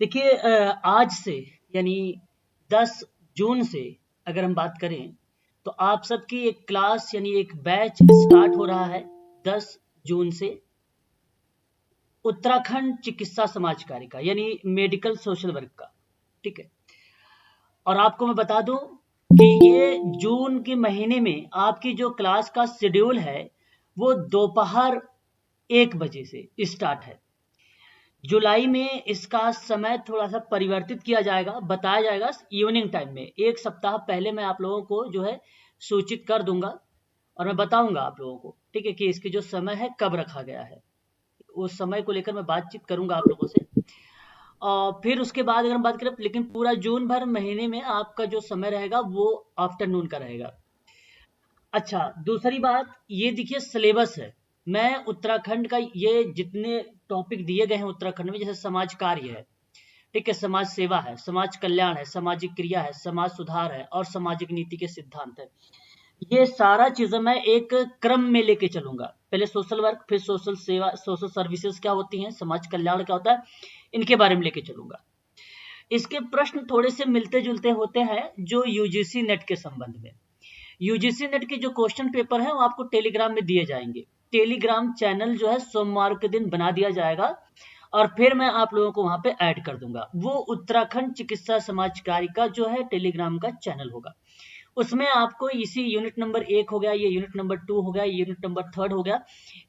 देखिए आज से यानी 10 जून से अगर हम बात करें तो आप सबकी एक क्लास यानी एक बैच स्टार्ट हो रहा है 10 जून से उत्तराखंड चिकित्सा समाज कार्य का यानी मेडिकल सोशल वर्क का। ठीक है। और आपको मैं बता दूं कि ये जून के महीने में आपकी जो क्लास का शेड्यूल है वो दोपहर 1 बजे से स्टार्ट है। जुलाई में इसका समय थोड़ा सा परिवर्तित किया जाएगा, बताया जाएगा इवनिंग टाइम में। एक सप्ताह पहले मैं आप लोगों को जो है सूचित कर दूंगा और मैं बताऊंगा आप लोगों को, ठीक है, कि इसके जो समय है कब रखा गया है। उस समय को लेकर मैं बातचीत करूंगा आप लोगों से। और फिर उसके बाद अगर हम बात करें, लेकिन पूरा जून भर महीने में आपका जो समय रहेगा वो आफ्टरनून का रहेगा। अच्छा, दूसरी बात ये देखिए सिलेबस है। मैं उत्तराखंड का ये जितने टॉपिक दिए गए हैं उत्तराखंड में, जैसे समाज कार्य है, ठीक है, समाज सेवा है, समाज कल्याण है, सामाजिक क्रिया है, समाज सुधार है और सामाजिक नीति के सिद्धांत है। ये सारा चीजें मैं एक क्रम में लेके चलूंगा। पहले सोशल वर्क, फिर सोशल सेवा, सोशल सर्विसेज क्या होती हैं, समाज कल्याण क्या होता है, इनके बारे में लेके चलूंगा। इसके प्रश्न थोड़े से मिलते जुलते होते हैं जो यूजीसी नेट के संबंध में। यूजीसी नेट के जो क्वेश्चन पेपर है वो आपको टेलीग्राम में दिए जाएंगे। टेलीग्राम चैनल जो है सोमवार के दिन बना दिया जाएगा और फिर मैं आप लोगों को वहां पे ऐड कर दूंगा। वो उत्तराखंड चिकित्सा समाज कार्य का जो है टेलीग्राम का चैनल होगा। उसमें आपको इसी यूनिट नंबर 1 हो गया, ये यूनिट नंबर 2 हो गया, ये यूनिट नंबर 3 हो गया,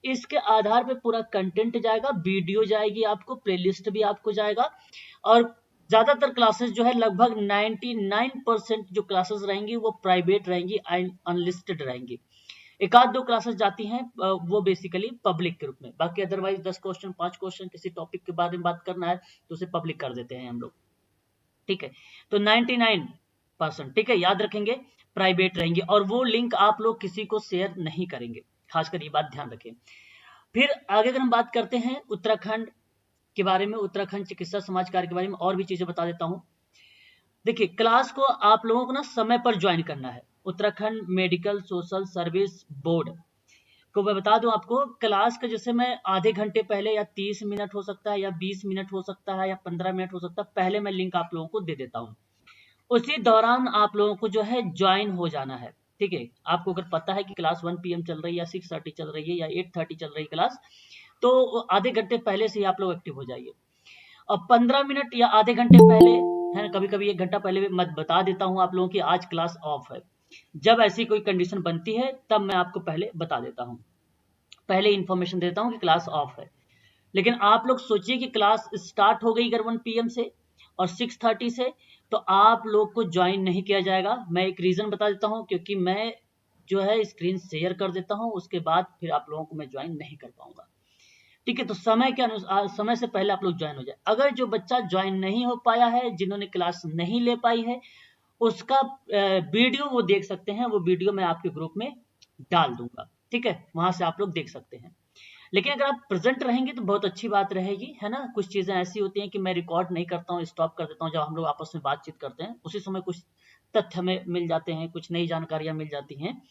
इसके आधार पे पूरा कंटेंट जाएगा, वीडियो जाएगी, आपको प्लेलिस्ट भी आपको जाएगा। और ज्यादातर क्लासेस जो है लगभग 99% जो क्लासेस रहेंगी वो प्राइवेट रहेंगी, अनलिस्टेड रहेंगी। एक आध दो क्लासेस जाती हैं वो बेसिकली पब्लिक के रूप में। बाकी अदरवाइज 10 क्वेश्चन 5 क्वेश्चन किसी टॉपिक के बारे में बात करना है तो उसे पब्लिक कर देते हैं हम लोग। ठीक है, तो 99%, ठीक है, याद रखेंगे, प्राइवेट रहेंगे और वो लिंक आप लोग किसी को शेयर नहीं करेंगे, खासकर ये बात ध्यान रखें। फिर आगे अगर हम बात करते हैं उत्तराखंड के बारे में, उत्तराखंड चिकित्सा समाज कार्य के बारे में और भी चीजें बता देता हूं। देखिए क्लास को आप लोगों को ना समय पर ज्वाइन करना है। Uttarakhand medical social service board को मैं बता दूं आपको, क्लास का जैसे मैं आधे घंटे पहले या 30 मिनट हो सकता है या 20 मिनट हो सकता है या 15 मिनट हो सकता है, पहले मैं लिंक आप लोगों को दे देता हूं। उसी दौरान आप लोगों को जो है ज्वाइन हो जाना है। ठीक है, आपको अगर पता है कि क्लास 1 PM चल रही है या 6:30 चल रही है या 8:30 चल रही है क्लास, तो आधे घंटे पहले से ही आप लोग एक्टिव हो जाइए। अब 15 मिनट या आधे घंटे पहले, है ना, कभी कभी 1 घंटा पहले भी मैं बता देता हूं आप लोगों की आज क्लास ऑफ है। जब ऐसी कोई कंडीशन बनती है तब मैं आपको पहले बता देता हूं, पहले इंफॉर्मेशन देता हूं कि क्लास ऑफ है। लेकिन आप लोग सोचिए कि क्लास स्टार्ट हो गई अगर 1 PM से और 6:30 से, तो आप लोग को ज्वाइन नहीं किया जाएगा। मैं एक रीजन बता देता हूं, क्योंकि मैं जो है स्क्रीन शेयर कर देता हूं, उसके बाद फिर आप लोगों को मैं ज्वाइन नहीं कर पाऊंगा। ठीक है, तो समय के अनुसार, समय से पहले आप लोग ज्वाइन हो जाए। अगर जो बच्चा ज्वाइन नहीं हो पाया है, जिन्होंने क्लास नहीं ले पाई है, उसका वीडियो वो देख सकते हैं। वो वीडियो मैं आपके ग्रुप में डाल दूंगा, ठीक है, वहां से आप लोग देख सकते हैं। लेकिन अगर आप प्रेजेंट रहेंगे तो बहुत अच्छी बात रहेगी, है ना। कुछ चीजें ऐसी होती हैं कि मैं रिकॉर्ड नहीं करता हूँ, स्टॉप कर देता हूँ। जब हम लोग आपस में बातचीत करते हैं उसी समय कुछ तथ्य हमें मिल जाते हैं, कुछ नई जानकारियां मिल जाती हैं।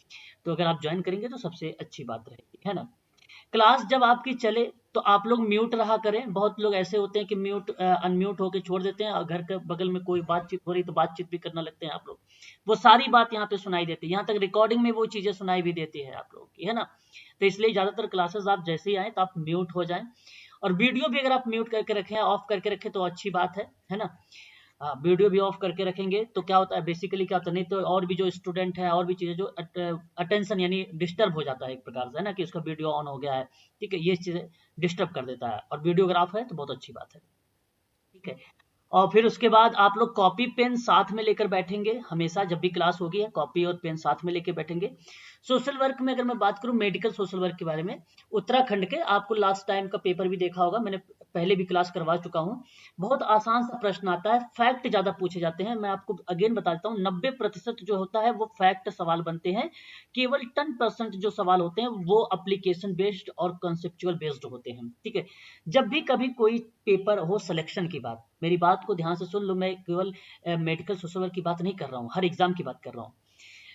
तो अगर आप ज्वाइन करेंगे तो सबसे अच्छी बात रहेगी, है ना। क्लास जब आपकी चले तो आप लोग म्यूट रहा करें। बहुत लोग ऐसे होते हैं कि म्यूट अनम्यूट होकर छोड़ देते हैं और घर के बगल में कोई बातचीत हो रही तो बातचीत भी करने लगते हैं आप लोग। वो सारी बात यहाँ पे सुनाई देती है, यहाँ तक रिकॉर्डिंग में वो चीजें सुनाई भी देती है आप लोगों की, है ना। तो इसलिए ज्यादातर क्लासेस आप जैसे ही आए तो आप म्यूट हो जाएं। और वीडियो भी अगर आप म्यूट करके रखें, ऑफ करके रखें तो अच्छी बात है ना। वीडियो भी ऑफ करके रखेंगे तो क्या होता है, बेसिकली क्या होता है, नहीं तो और भी जो स्टूडेंट है और भी चीजें जो अटेंशन यानी डिस्टर्ब हो जाता है एक प्रकार से, है ना, कि उसका वीडियो ऑन हो गया है। ठीक है, ये चीजें डिस्टर्ब कर देता है। और वीडियोग्राफ है तो बहुत अच्छी बात है। ठीक है, और फिर उसके बाद आप लोग कॉपी पेन साथ में लेकर बैठेंगे हमेशा। जब भी क्लास होगी है कॉपी और पेन साथ में लेकर बैठेंगे। सोशल वर्क में अगर मैं बात करूं, मेडिकल सोशल वर्क के बारे में, उत्तराखंड के आपको लास्ट टाइम का पेपर भी देखा होगा, मैंने पहले भी क्लास करवा चुका हूं। बहुत आसान सा प्रश्न आता है, फैक्ट ज्यादा पूछे जाते हैं। मैं आपको अगेन बता देता हूँ, 90% जो होता है वो फैक्ट सवाल बनते हैं। केवल 10% जो सवाल होते हैं वो अप्लीकेशन बेस्ड और कंसेप्चुअल बेस्ड होते हैं। ठीक है, जब भी कभी कोई पेपर हो सिलेक्शन की बात, मेरी बात को ध्यान से सुन लो, मैं केवल मेडिकल सोशल वर्क की बात नहीं कर रहा हूँ, हर एग्जाम की बात कर रहा हूँ।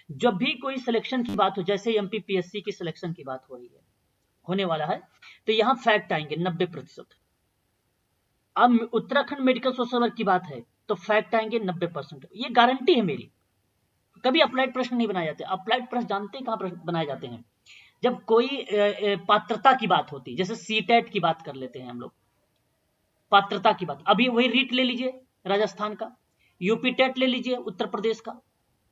जब भी कोई सिलेक्शन की बात हो, जैसे एमपीपीएससी की सिलेक्शन की बात हो रही है, होने वाला है, तो यहाँ फैक्ट आएंगे 90%। अब उत्तराखंड मेडिकल सोशल वर्क की बात है तो फैक्ट आएंगे 90%, ये गारंटी है मेरी। कभी अप्लाइड प्रश्न नहीं बनाए जाते। अप्लाइड प्रश्न जानते हैं कहाँ प्रश्न बनाए जाते हैं? जब कोई पात्रता की बात होती, जैसे सीटेट की बात कर लेते हैं हम लोग, पात्रता की बात। अभी वही रीट ले लीजिए राजस्थान का, यूपी टेट ले लीजिए उत्तर प्रदेश का,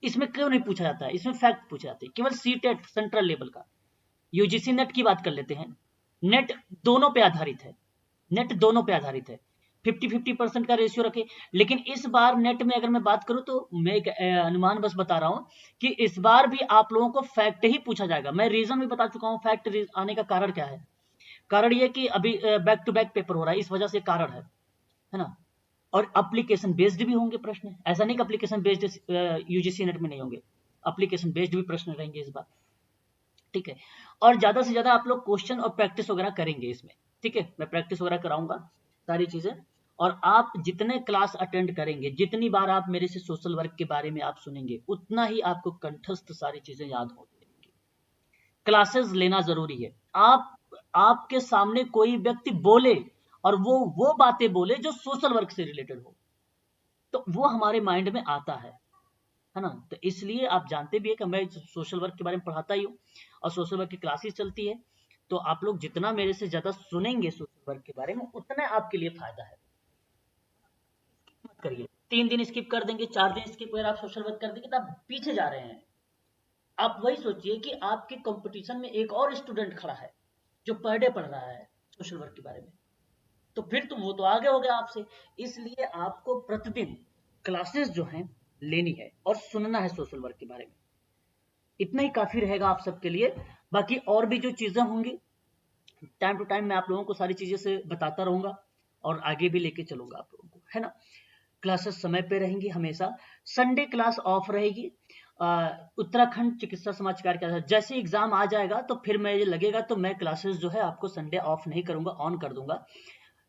इसमें क्यों नहीं पूछा जाता है? इसमें फैक्ट पूछे जाते हैं, केवल सीटेट सेंट्रल लेवल का। यूजीसी नेट की बात कर लेते हैं, नेट दोनों पे आधारित है, नेट दोनों पे आधारित है, 50-50% का रेशियो रखे। लेकिन इस बार नेट में अगर मैं बात करूं तो मैं एक अनुमान बस बता रहा हूं कि इस बार भी आप लोगों को फैक्ट ही पूछा जाएगा। मैं रीजन भी बता चुका हूं फैक्ट आने का कारण क्या है। कारण ये कि अभी बैक टू बैक पेपर हो रहा है, इस वजह से कारण है ना। और एप्लीकेशन बेस्ड भी होंगे प्रश्न, ऐसा नहीं कि एप्लीकेशन बेस्ड यूजीसी नेट में नहीं होंगे, एप्लीकेशन बेस्ड भी प्रश्न रहेंगे इस बार, ठीक है। और ज्यादा से ज्यादा आप लोग क्वेश्चन और प्रैक्टिस वगैरह करेंगे इसमें, ठीक है। मैं प्रैक्टिस वगैरह कराऊंगा सारी चीजें। और आप जितने क्लास अटेंड करेंगे, जितनी बार आप मेरे से सोशल वर्क के बारे में आप सुनेंगे, उतना ही आपको कंठस्थ सारी चीजें याद होती रहेंगी। क्लासेस लेना जरूरी है। आपके सामने कोई व्यक्ति बोले और वो बातें बोले जो सोशल वर्क से रिलेटेड हो, तो वो हमारे माइंड में आता है ना। तो इसलिए आप जानते भी है कि मैं सोशल वर्क के बारे में पढ़ाता ही हूँ और सोशल वर्क की क्लासेस चलती है। तो आप लोग जितना मेरे से ज्यादा सुनेंगे सोशल वर्क के बारे में, उतना आपके लिए फायदा है। मत करिए, 3 दिन स्किप कर देंगे, 4 दिन स्किप अगर आप सोशल वर्क कर देंगे तो आप पीछे जा रहे हैं। आप वही सोचिए कि आपके कंपटीशन में एक और स्टूडेंट खड़ा है जो पर डे पढ़ रहा है सोशल वर्क के बारे में, तो फिर वो तो आगे हो गया आपसे। इसलिए आपको प्रतिदिन क्लासेस जो हैं लेनी है और सुनना है सोशल वर्क के बारे में। इतना ही काफी रहेगा आप सबके लिए। बाकी और भी जो चीजें होंगी टाइम टू टाइम मैं आप लोगों को सारी चीजें से बताता रहूंगा और आगे भी लेके चलूंगा आप लोगों को, है ना। क्लासेस समय पे रहेंगी हमेशा। संडे क्लास ऑफ रहेगी। उत्तराखंड चिकित्सा समाचार का जैसे एग्जाम आ जाएगा तो फिर मैं ये लगेगा तो मैं क्लासेस जो है आपको संडे ऑफ नहीं करूंगा, ऑन कर दूंगा,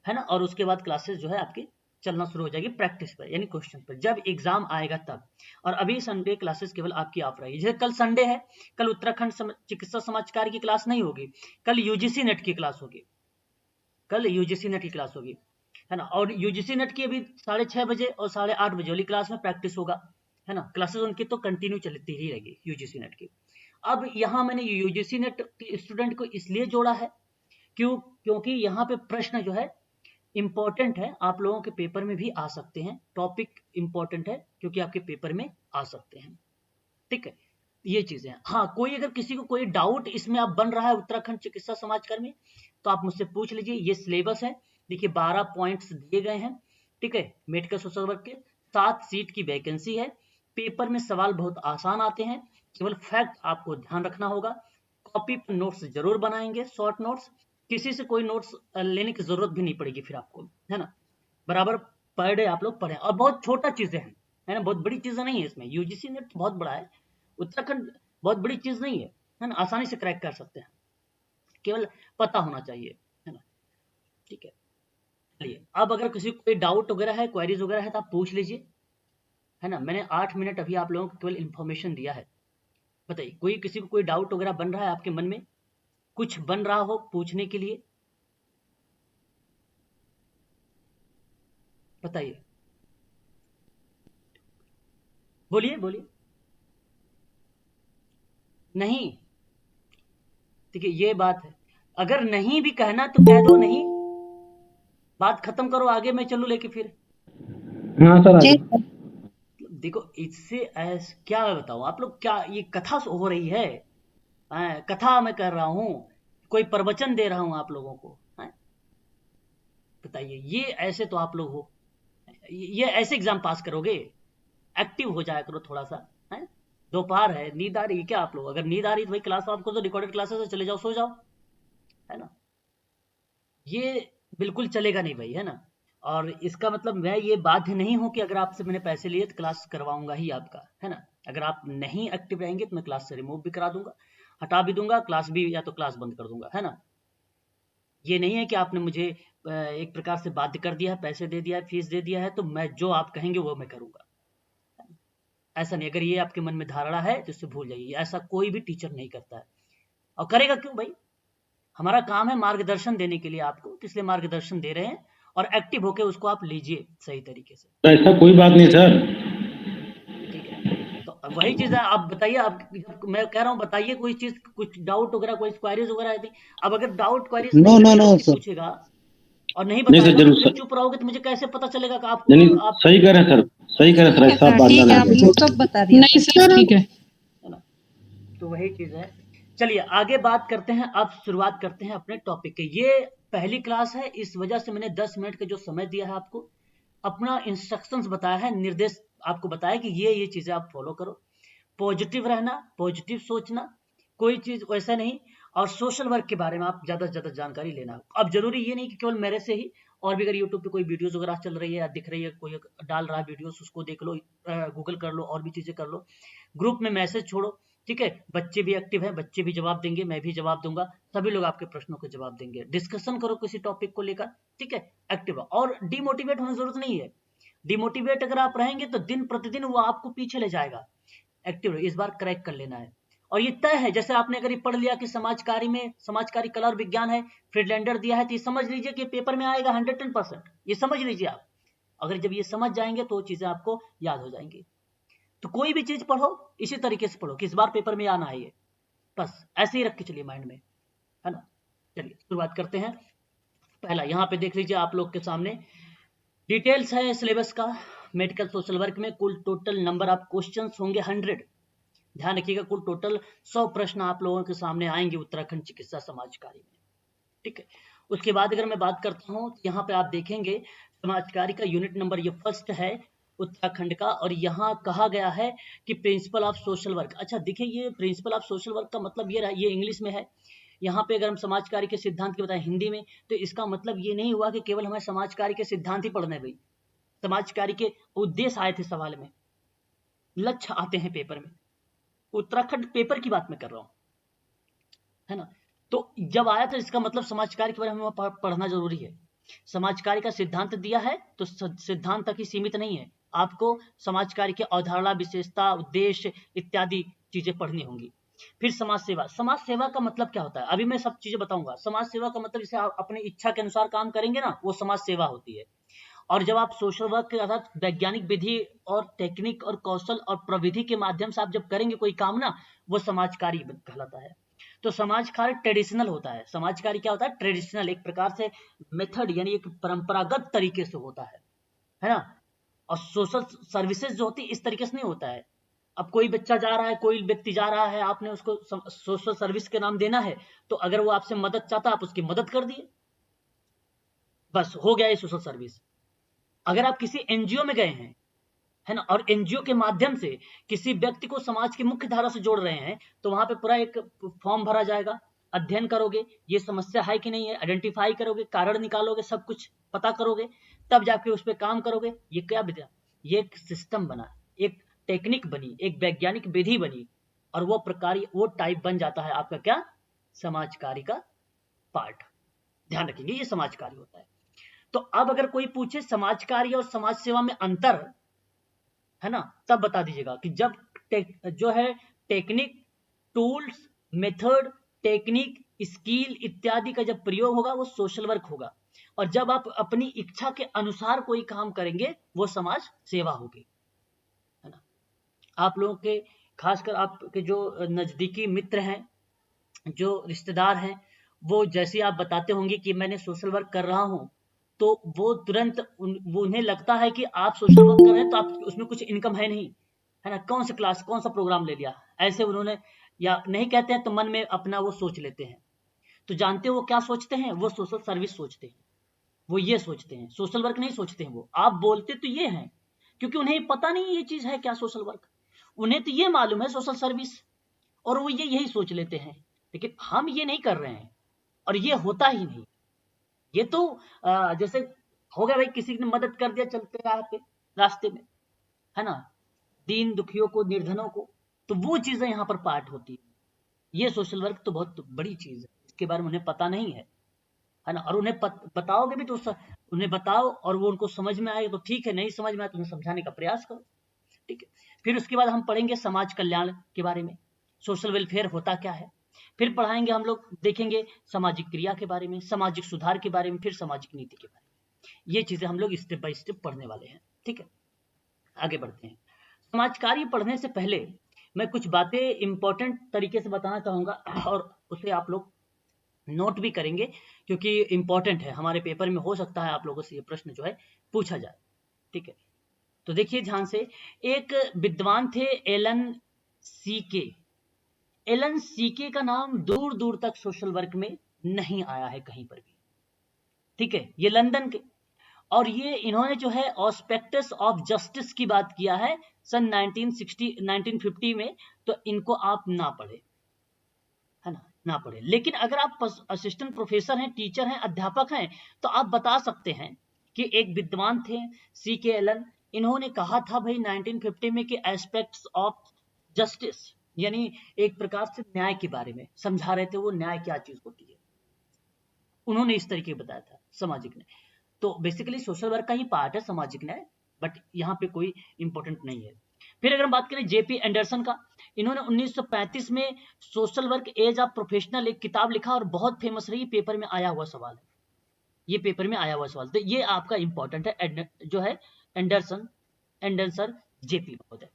है ना। और उसके बाद क्लासेस जो है आपकी चलना शुरू हो जाएगी प्रैक्टिस पर, यानी क्वेश्चन पर, जब एग्जाम आएगा तब। और अभी संडे क्लासेस केवल आपकी ऑफ रहेगी। जैसे कल संडे है, कल उत्तराखंड चिकित्सा समाचार की क्लास नहीं होगी, कल यूजीसी नेट की क्लास होगी, कल यूजीसी नेट की क्लास होगी, है ना। और यूजीसी नेट की अभी 6:30 बजे और 8:30 बजे वाली क्लास में प्रैक्टिस होगा, है ना। क्लासेस उनकी तो कंटिन्यू चलती ही रहेगी यूजीसी नेट की। अब यहाँ मैंने यूजीसी नेट के स्टूडेंट को इसलिए जोड़ा है क्योंकि यहाँ पे प्रश्न जो है इंपॉर्टेंट है, आप लोगों के पेपर में भी आ सकते हैं। टॉपिक इंपॉर्टेंट है क्योंकि आपके पेपर में आ सकते हैं, ठीक है। ये चीजें हैं। हाँ, कोई अगर किसी को कोई डाउट इसमें आप बन रहा है उत्तराखंड चिकित्सा समाचार में, तो आप मुझसे पूछ लीजिए। ये सिलेबस है, देखिए 12 पॉइंट्स दिए गए हैं, ठीक है। मेडिकल सोशल वर्क के 7 सीट की वैकेंसी है। पेपर में सवाल बहुत आसान आते हैं, केवल फैक्ट आपको ध्यान रखना होगा। कॉपी पर नोट्स जरूर बनाएंगे, शॉर्ट नोट्स। किसी से कोई नोट्स लेने की जरूरत भी नहीं पड़ेगी फिर आपको, है ना। बराबर पर डे आप लोग पढ़ें। और बहुत छोटा चीजें हैं, है ना, बहुत बड़ी चीजें नहीं है इसमें। यूजीसी नेट बहुत बड़ा है, उत्तराखंड बहुत बड़ी चीज नहीं है ना। आसानी से क्रैक कर सकते हैं, केवल पता होना चाहिए, है ना, ठीक है। चलिए, अब अगर किसी को कोई डाउट वगैरह है, क्वेरीज वगैरह है तो आप पूछ लीजिए, है ना। मैंने 8 मिनट अभी आप लोगों को केवल इन्फॉर्मेशन दिया है। बताइए, कोई किसी को कोई डाउट वगैरह बन रहा है आपके मन में, कुछ बन रहा हो पूछने के लिए, बताइए, बोलिए बोलिए। नहीं, ठीक है, ये बात है। अगर नहीं भी कहना तो कह दो नहीं, बात खत्म करो, आगे मैं चलू लेके फिर। हाँ सर, जी आगे। देखो, इससे क्या बताऊं, आप लोग क्या ये कथा हो रही है? कथा मैं कर रहा हूं, कोई प्रवचन दे रहा हूं आप लोगों को, बताइए। ये ऐसे तो आप लोग हो, ये ऐसे एग्जाम पास करोगे? एक्टिव हो जाया करो थोड़ा सा, है। दोपहर है, नींद आ रही है क्या आप लोग? अगर नींद आ रही है तो भाई क्लास आपको तो रिकॉर्डेड क्लासेस है, चले जाओ, सो जाओ, है ना। ये बिल्कुल चलेगा नहीं भाई, है ना। और इसका मतलब मैं ये बाध्य नहीं हूं कि अगर आपसे मैंने पैसे लिए तो क्लास करवाऊंगा ही आपका, है ना। अगर आप नहीं एक्टिव रहेंगे तो मैं क्लास से रिमूव भी करा दूंगा, हटा भी दूंगा क्लास भी, या तो क्लास बंद कर दूंगा, है ना। ये नहीं है कि आपने मुझे एक प्रकार से बाध्य कर दिया है, पैसे दे दिया है, फीस दे दिया है तो मैं जो आप कहेंगे वो मैं करूंगा। ऐसा नहीं, अगर ये आपके मन में धारणा है तो इससे भूल जाइए, ऐसा कोई भी टीचर नहीं करता है। और करेगा क्यों भाई? हमारा काम है मार्गदर्शन देने के लिए आपको, तो इसलिए मार्गदर्शन दे रहे हैं। और एक्टिव होके उसको आप लीजिए सही तरीके से। तो ऐसा कोई बात नहीं सर। ठीक है, तो वही चीज़ है। आप बताइए, आप जब मैं कह रहा हूँ बताइए कोई चीज़, कुछ डाउट वगैरह, कोई क्वारीज वगैरह आती। अब अगर डाउट क्वारीज नो नहीं नो कोई नो व्यक्ति सर। पूछेगा और नहीं नहीं सर, बताएगा तो जरूर फिर सर। चुप रहोगे तो मुझे कैसे पता चलेगा कि आप नहीं, आप सही कह रहे हैं सर, सही कह रहे हैं ठीक सर, है ऐसा सर, बात ठीक ना है, ना आपने करें। सब बता दिया नहीं सर। सर, ठीक है। है ना। तो वही चीज़ है। चलिए आगे बात करते हैं, अब शुरुआत करते हैं अपने टॉपिक के। ये पहली क्लास है, इस वजह से मैंने 10 मिनट का जो समय दिया है आपको, अपना इंस्ट्रक्शंस बताया है, निर्देश आपको बताया कि ये चीज़ें आप फॉलो करो। पॉजिटिव रहना, पॉजिटिव सोचना, कोई चीज़ वैसा नहीं। और सोशल वर्क के बारे में आप ज़्यादा से ज़्यादा जानकारी लेना। अब जरूरी ये नहीं कि केवल मेरे से ही, और भी अगर यूट्यूब पे कोई वीडियोस वगैरह चल रही है या दिख रही है, कोई डाल रहा है वीडियोस, उसको देख लो, गूगल कर लो, और भी चीज़ें कर लो। ग्रुप में मैसेज छोड़ो, ठीक है। बच्चे भी एक्टिव हैं, बच्चे भी जवाब देंगे, मैं भी जवाब दूंगा, सभी लोग आपके प्रश्नों के जवाब देंगे। डिस्कशन करो किसी टॉपिक को लेकर, ठीक है। एक्टिव और डिमोटिवेट होने की जरूरत नहीं है। डिमोटिवेट अगर आप रहेंगे तो दिन प्रतिदिन वो आपको पीछे ले जाएगा। एक्टिव रहो, इस बार क्रैक कर लेना है। और ये तय है, जैसे आपने अगर ये पढ़ लिया कि समाजकारी में, समाजकारी कला और विज्ञान है, फ्रीडलैंडर दिया है, तो ये समझ लीजिए कि पेपर में आएगा 110%। ये समझ लीजिए आप। अगर जब ये समझ जाएंगे तो चीजें आपको याद हो जाएंगी। तो कोई भी चीज पढ़ो इसी तरीके से पढ़ो कि इस बार पेपर में आना है ये, बस ऐसे ही रख के चलिए माइंड में, है ना। चलिए शुरुआत करते हैं। पहला यहाँ पे देख लीजिए आप लोग के सामने डिटेल्स है सिलेबस का। मेडिकल सोशल वर्क में कुल टोटल नंबर ऑफ क्वेश्चंस होंगे 100। ध्यान रखिएगा, कुल टोटल 100 प्रश्न आप लोगों के सामने आएंगे उत्तराखंड चिकित्सा समाजकारी में, ठीक है। उसके बाद अगर मैं बात करता हूँ तो यहाँ पे आप देखेंगे समाजकारी का यूनिट नंबर ये फर्स्ट है उत्तराखंड का। और यहाँ कहा गया है कि प्रिंसिपल ऑफ सोशल वर्क। अच्छा देखिए, ये प्रिंसिपल ऑफ सोशल वर्क का मतलब ये इंग्लिश में है। यहाँ पे अगर हम समाजकारी के सिद्धांत की बताएं हिंदी में, तो इसका मतलब ये नहीं हुआ कि केवल हमें समाजकारी के सिद्धांत ही पढ़ने भाई। समाजकारी के उद्देश्य आए थे सवाल में, लक्ष्य आते हैं पेपर में। उत्तराखंड पेपर की बात मैं कर रहा हूँ, है ना। तो जब आया था इसका मतलब समाजकारी के बारे में हमें पढ़ना जरूरी है। समाजकारी का सिद्धांत दिया है तो सिद्धांत तक ही सीमित नहीं है, आपको समाजकारी के अवधारणा, विशेषता, उद्देश्य इत्यादि चीजें पढ़नी होंगी। फिर समाज सेवा। समाज सेवा का मतलब क्या होता है अभी मैं सब चीजें बताऊंगा। समाज सेवा का मतलब जैसे आप अपनी इच्छा के अनुसार काम करेंगे ना, वो समाज सेवा होती है। और जब आप सोशल वर्क के अर्थात वैज्ञानिक विधि और टेक्निक और कौशल और प्रविधि के माध्यम से आप जब करेंगे कोई काम ना, वो समाजकारी कहलाता है। तो समाजकारी ट्रेडिशनल होता है। समाजकारी क्या होता है? ट्रेडिशनल, एक प्रकार से मेथड यानी एक परंपरागत तरीके से होता है ना। और सोशल सर्विसेज जो होती है इस तरीके से नहीं होता है। अब कोई बच्चा जा रहा है, कोई व्यक्ति जा रहा है, आपने उसको सोशल सर्विस के नाम देना है, तो अगर वो आपसे मदद चाहता है आप उसकी मदद कर दिए, बस हो गया ये सोशल सर्विस। अगर आप किसी एनजीओ में गए हैं, है ना, और एनजीओ के माध्यम से किसी व्यक्ति को समाज की मुख्य धारा से जोड़ रहे हैं, तो वहां पे पूरा एक फॉर्म भरा जाएगा, अध्ययन करोगे, ये समस्या है कि नहीं है, आइडेंटिफाई करोगे, कारण निकालोगे, सब कुछ पता करोगे, तब जाके उस पर काम करोगे। ये क्या विद्या, ये एक सिस्टम बना, एक टेक्निक बनी, एक वैज्ञानिक विधि बनी, और वो प्रकार, वो टाइप बन जाता है आपका क्या, समाजकारी का पार्ट। ध्यान रखेंगे ये समाजकारी होता है। तो अब अगर कोई पूछे समाजकारी और समाज सेवा में अंतर, है ना, तब बता दीजिएगा कि जब जो है technique, tools, method, technique, skill इत्यादि का जब प्रयोग होगा वो सोशल वर्क होगा। और जब आप अपनी इच्छा के अनुसार कोई काम करेंगे वो समाज सेवा होगी, है ना। आप लोगों के, खासकर आपके जो नजदीकी मित्र हैं, जो रिश्तेदार हैं, वो जैसे आप बताते होंगे कि मैंने सोशल वर्क कर रहा हूं, तो वो तुरंत वो उन्हें लगता है कि आप सोशल वर्क कर रहे हैं तो आप उसमें कुछ इनकम है नहीं, है ना, कौन सा क्लास, कौन सा प्रोग्राम ले लिया, ऐसे उन्होंने, या नहीं कहते हैं तो मन में अपना वो सोच लेते हैं। तो जानते हो वो क्या सोचते हैं? वो सोशल सर्विस सोचते हैं, वो ये सोचते हैं, सोशल वर्क नहीं सोचते हैं। वो आप बोलते तो ये हैं, क्योंकि उन्हें पता नहीं ये चीज है क्या सोशल वर्क, उन्हें तो ये मालूम है सोशल सर्विस, और वो ये यही सोच लेते हैं। लेकिन हम ये नहीं कर रहे हैं, और ये होता ही नहीं। ये तो जैसे हो गया भाई, किसी ने मदद कर दिया चलते रास्ते में, है ना, दीन दुखियों को, निर्धनों को, तो वो चीजें यहाँ पर पार्ट होती है। ये सोशल वर्क तो बहुत बड़ी चीज है, इसके बारे में उन्हें पता नहीं है ना। और उन्हें बताओगे भी तो उन्हें बताओ और वो उनको समझ में आए तो ठीक है, नहीं समझ में आए तो उन्हें समझाने का प्रयास करो, ठीक है। फिर उसके बाद हम पढ़ेंगे समाज कल्याण के बारे में, सोशल वेलफेयर होता क्या है। फिर पढ़ाएंगे हम लोग, देखेंगे सामाजिक क्रिया के बारे में, सामाजिक सुधार के बारे में, फिर सामाजिक नीति के बारे में। ये चीजें हम लोग स्टेप बाय स्टेप पढ़ने वाले हैं, ठीक है। आगे बढ़ते हैं। समाज कार्य पढ़ने से पहले मैं कुछ बातें इंपॉर्टेंट तरीके से बताना चाहूंगा और उसे आप लोग नोट भी करेंगे, क्योंकि इंपॉर्टेंट है, हमारे पेपर में हो सकता है आप लोगों से ये प्रश्न जो है पूछा जाए, ठीक है। तो देखिए ध्यान से, एक विद्वान थे एलन सीके। एलन सीके का नाम दूर दूर तक सोशल वर्क में नहीं आया है कहीं पर भी, ठीक है। ये लंदन के, और ये इन्होंने जो है ऑस्पेक्टस ऑफ जस्टिस की बात किया है सन 1950 में। तो इनको आप ना पढ़े, है ना पढ़े। लेकिन अगर आप असिस्टेंट प्रोफेसर हैं, टीचर हैं, अध्यापक हैं, तो आप बता सकते हैं कि एक विद्वान थे सी के एलन, इन्होंने कहा था भाई 1950 में कि एस्पेक्ट्स ऑफ जस्टिस, यानी एक प्रकार से न्याय के बारे में समझा रहे थे, वो न्याय क्या चीज होती है, उन्होंने इस तरीके बताया था। सामाजिक न्याय तो बेसिकली सोशल वर्क का ही पार्ट है सामाजिक न्याय, बट यहाँ पे कोई इंपॉर्टेंट नहीं है। फिर अगर हम बात करें जेपी एंडरसन का, इन्होंने 1935 में social work as a professional एक किताब लिखा और बहुत फेमस रही, पेपर में आया हुआ सवाल है, ये पेपर में आया हुआ सवाल, तो ये आपका इंपॉर्टेंट है जो है एंडरसन, एंडरसन जेपी महोदय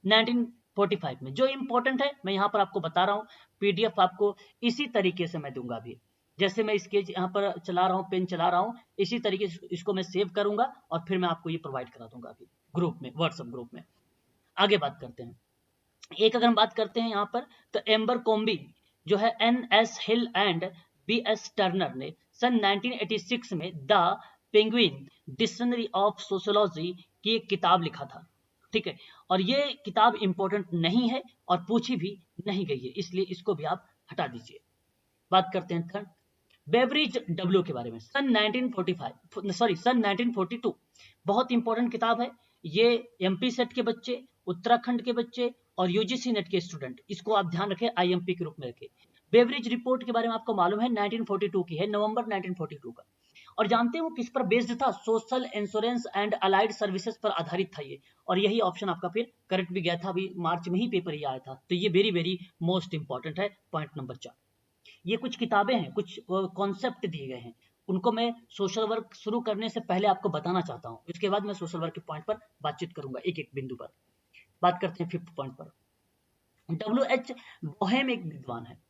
1945 में। जो इंपॉर्टेंट है मैं यहाँ पर आपको बता रहा हूँ, पीडीएफ आपको इसी तरीके से मैं दूंगा अभी, जैसे मैं इसके यहाँ पर चला रहा हूँ, पेन चला रहा हूँ, इसी तरीके से इसको मैं सेव करूंगा और फिर मैं आपको ये प्रोवाइड करा दूंगा अभी ग्रुप में, व्हाट्सएप ग्रुप में। आगे बात करते हैं। एक अगर हम बात करते हैं यहाँ पर, तो एम्बर कॉम्बी जो है N S Hill and B S Turner ने सन 1986 में the Penguin Dictionary of Sociology की एक किताब लिखा था, ठीक है। और ये किताब इंपॉर्टेंट नहीं है और पूछी भी नहीं गई है, इसलिए इसको भी आप हटा दीजिए। बात करते हैं थर्ड, बेवरिज डब्ल्यू के बारे में, सन 1942, बहुत इंपॉर्टेंट किताब है ये। एमपी सेट के बच्चे, उत्तराखंड के बच्चे और यूजीसी नेट के स्टूडेंट, इसको आप ध्यान रखें, आईएमपी के रूप में रखें। बेवरिज रिपोर्ट के बारे में आपको मालूम है 1942 की है, नवंबर 1942 का। और जानते हैं वो किस पर बेस्ड था? Social insurance and allied services पर आधारित था ये, और यही ऑप्शन आपका फिर करेक्ट भी गया था, अभी मार्च में ही पेपर ये आया था, तो ये वेरी वेरी मोस्ट इंपॉर्टेंट है, पॉइंट नंबर 4। ये कुछ किताबें हैं, कुछ कॉन्सेप्ट दिए गए हैं, उनको मैं सोशल वर्क शुरू करने से पहले आपको बताना चाहता हूं, इसके बाद मैं सोशल वर्क के पॉइंट पर बातचीत करूंगा एक एक बिंदु पर। बात करते हैं फिफ्थ पॉइंट पर। डब्ल्यू.एच. बोहेम एक विद्वान है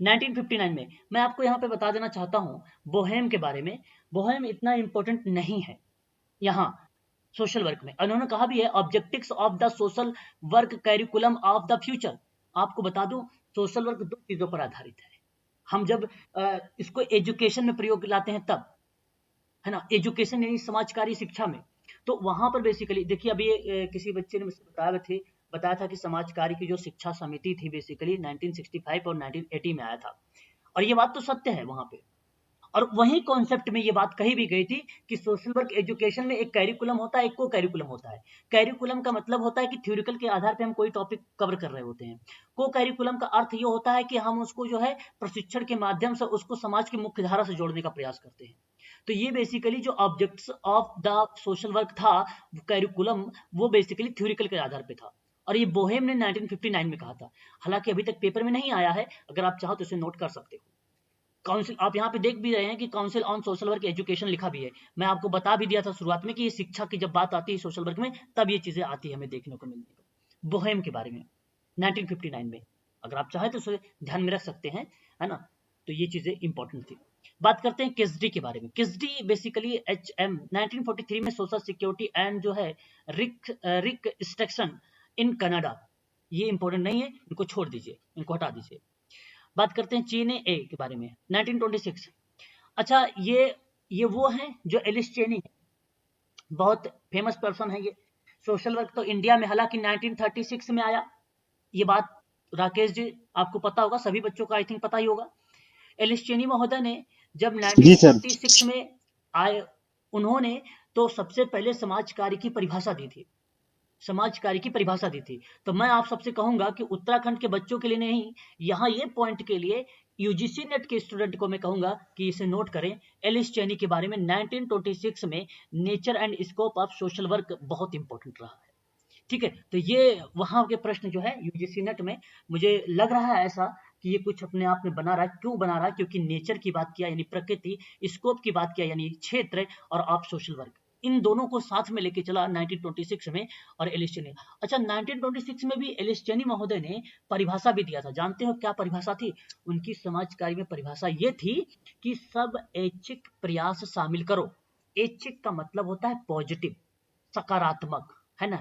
1959 में। मैं आपको यहाँ पे बता देना चाहता हूँ बोहेम के बारे में, बोहेम इतना इंपॉर्टेंट नहीं है यहाँ सोशल वर्क में। उन्होंने कहा भी है objectives of the social work curriculum of the future. आपको बता दूं सोशल वर्क दो चीजों पर आधारित है, हम जब इसको एजुकेशन में प्रयोग लाते हैं तब, है ना, एजुकेशन यानी समाजकारी शिक्षा में, तो वहां पर बेसिकली देखिए, अभी किसी बच्चे ने मुझसे बताया था कि समाजकारी की जो शिक्षा समिति थी बेसिकली 1965 और 1980 में आया था, और ये बात तो सत्य है वहां पे। और वही कॉन्सेप्ट में ये बात कही भी गई थी कि सोशल वर्क एजुकेशन में एक कैरिकुलम होता है, एक को कैरिकुलम होता है। कैरिकुलम का मतलब होता है कि थ्योरिकल के आधार पे हम कोई टॉपिक कवर कर रहे होते हैं। को कैरिकुलम का अर्थ ये होता है कि हम उसको जो है प्रशिक्षण के माध्यम से उसको समाज की मुख्य धारा से जोड़ने का प्रयास करते हैं। तो ये बेसिकली जो objects of the social work था, कैरिकुलम, वो बेसिकली थ्योरिकल के आधार पे था, और ये बोहेम ने 1959 में कहा था। हालांकि अभी तक पेपर में नहीं आया है, अगर आप चाहो तो इसे नोट कर सकते हो। काउंसिल, आप यहाँ पे देख भी रहे हैं कि council on social work education लिखा भी है। मैं आपको बता भी दिया था शुरुआत में कि ये शिक्षा की जब बात आती है सोशल वर्क में, तब ये चीजें आती है हमें देखने को मिलने को। बोहेम के बारे में 1959 में, अगर आप चाहें तो उसे ध्यान में रख सकते हैं, है ना। तो ये चीजें इंपॉर्टेंट थी। बात करते हैं किसडी के बारे में। किसडी बेसिकली एचएम 1943 में सोशल सिक्योरिटी एंड जो है रिक स्ट्रक्शन इन कनाडा, ये इंपॉर्टेंट नहीं है, इनको छोड़ दीजिए, इनको हटा दीजिए। बात करते हैं चीनी ए के बारे में 1926। अच्छा, ये वो हैं जो एलिस चेनी है, बहुत फेमस पर्सन है ये। सोशल वर्क तो इंडिया में हालांकि 1936 में आया, ये बात राकेश जी आपको पता होगा, सभी बच्चों को आई थिंक पता ही होगा। एलिस चेनी महोदय ने जब जी सर। 1936 में आए, उन्होंने तो सबसे पहले समाज कार्य की परिभाषा दी थी, समाज कार्य की परिभाषा दी थी। तो मैं आप सबसे कहूंगा कि उत्तराखंड के बच्चों के लिए नहीं, यहाँ ये पॉइंट के लिए यूजीसी नेट के स्टूडेंट को मैं कहूंगा कि इसे नोट करें। एलिस चेनी के बारे में 1926 में nature and scope of social work बहुत इंपॉर्टेंट रहा है, ठीक है। तो ये वहां के प्रश्न जो है यूजीसी नेट में, मुझे लग रहा है ऐसा कि ये कुछ अपने आप में बना रहा है। क्यों बना रहा है? क्योंकि नेचर की बात किया यानी प्रकृति, स्कोप की बात किया यानी क्षेत्र, और आप सोशल वर्क, इन दोनों को साथ में लेके चला 1926 में और एलिस चेनी। अच्छा, 1926 में भी एलिस चेनी महोदय ने परिभाषा भी दिया था। जानते हो क्या परिभाषा थी उनकी? समाज कार्य में परिभाषा ये थी कि सब ऐच्छिक प्रयास शामिल करो। ऐच्छिक का मतलब होता है पॉजिटिव, सकारात्मक, है ना,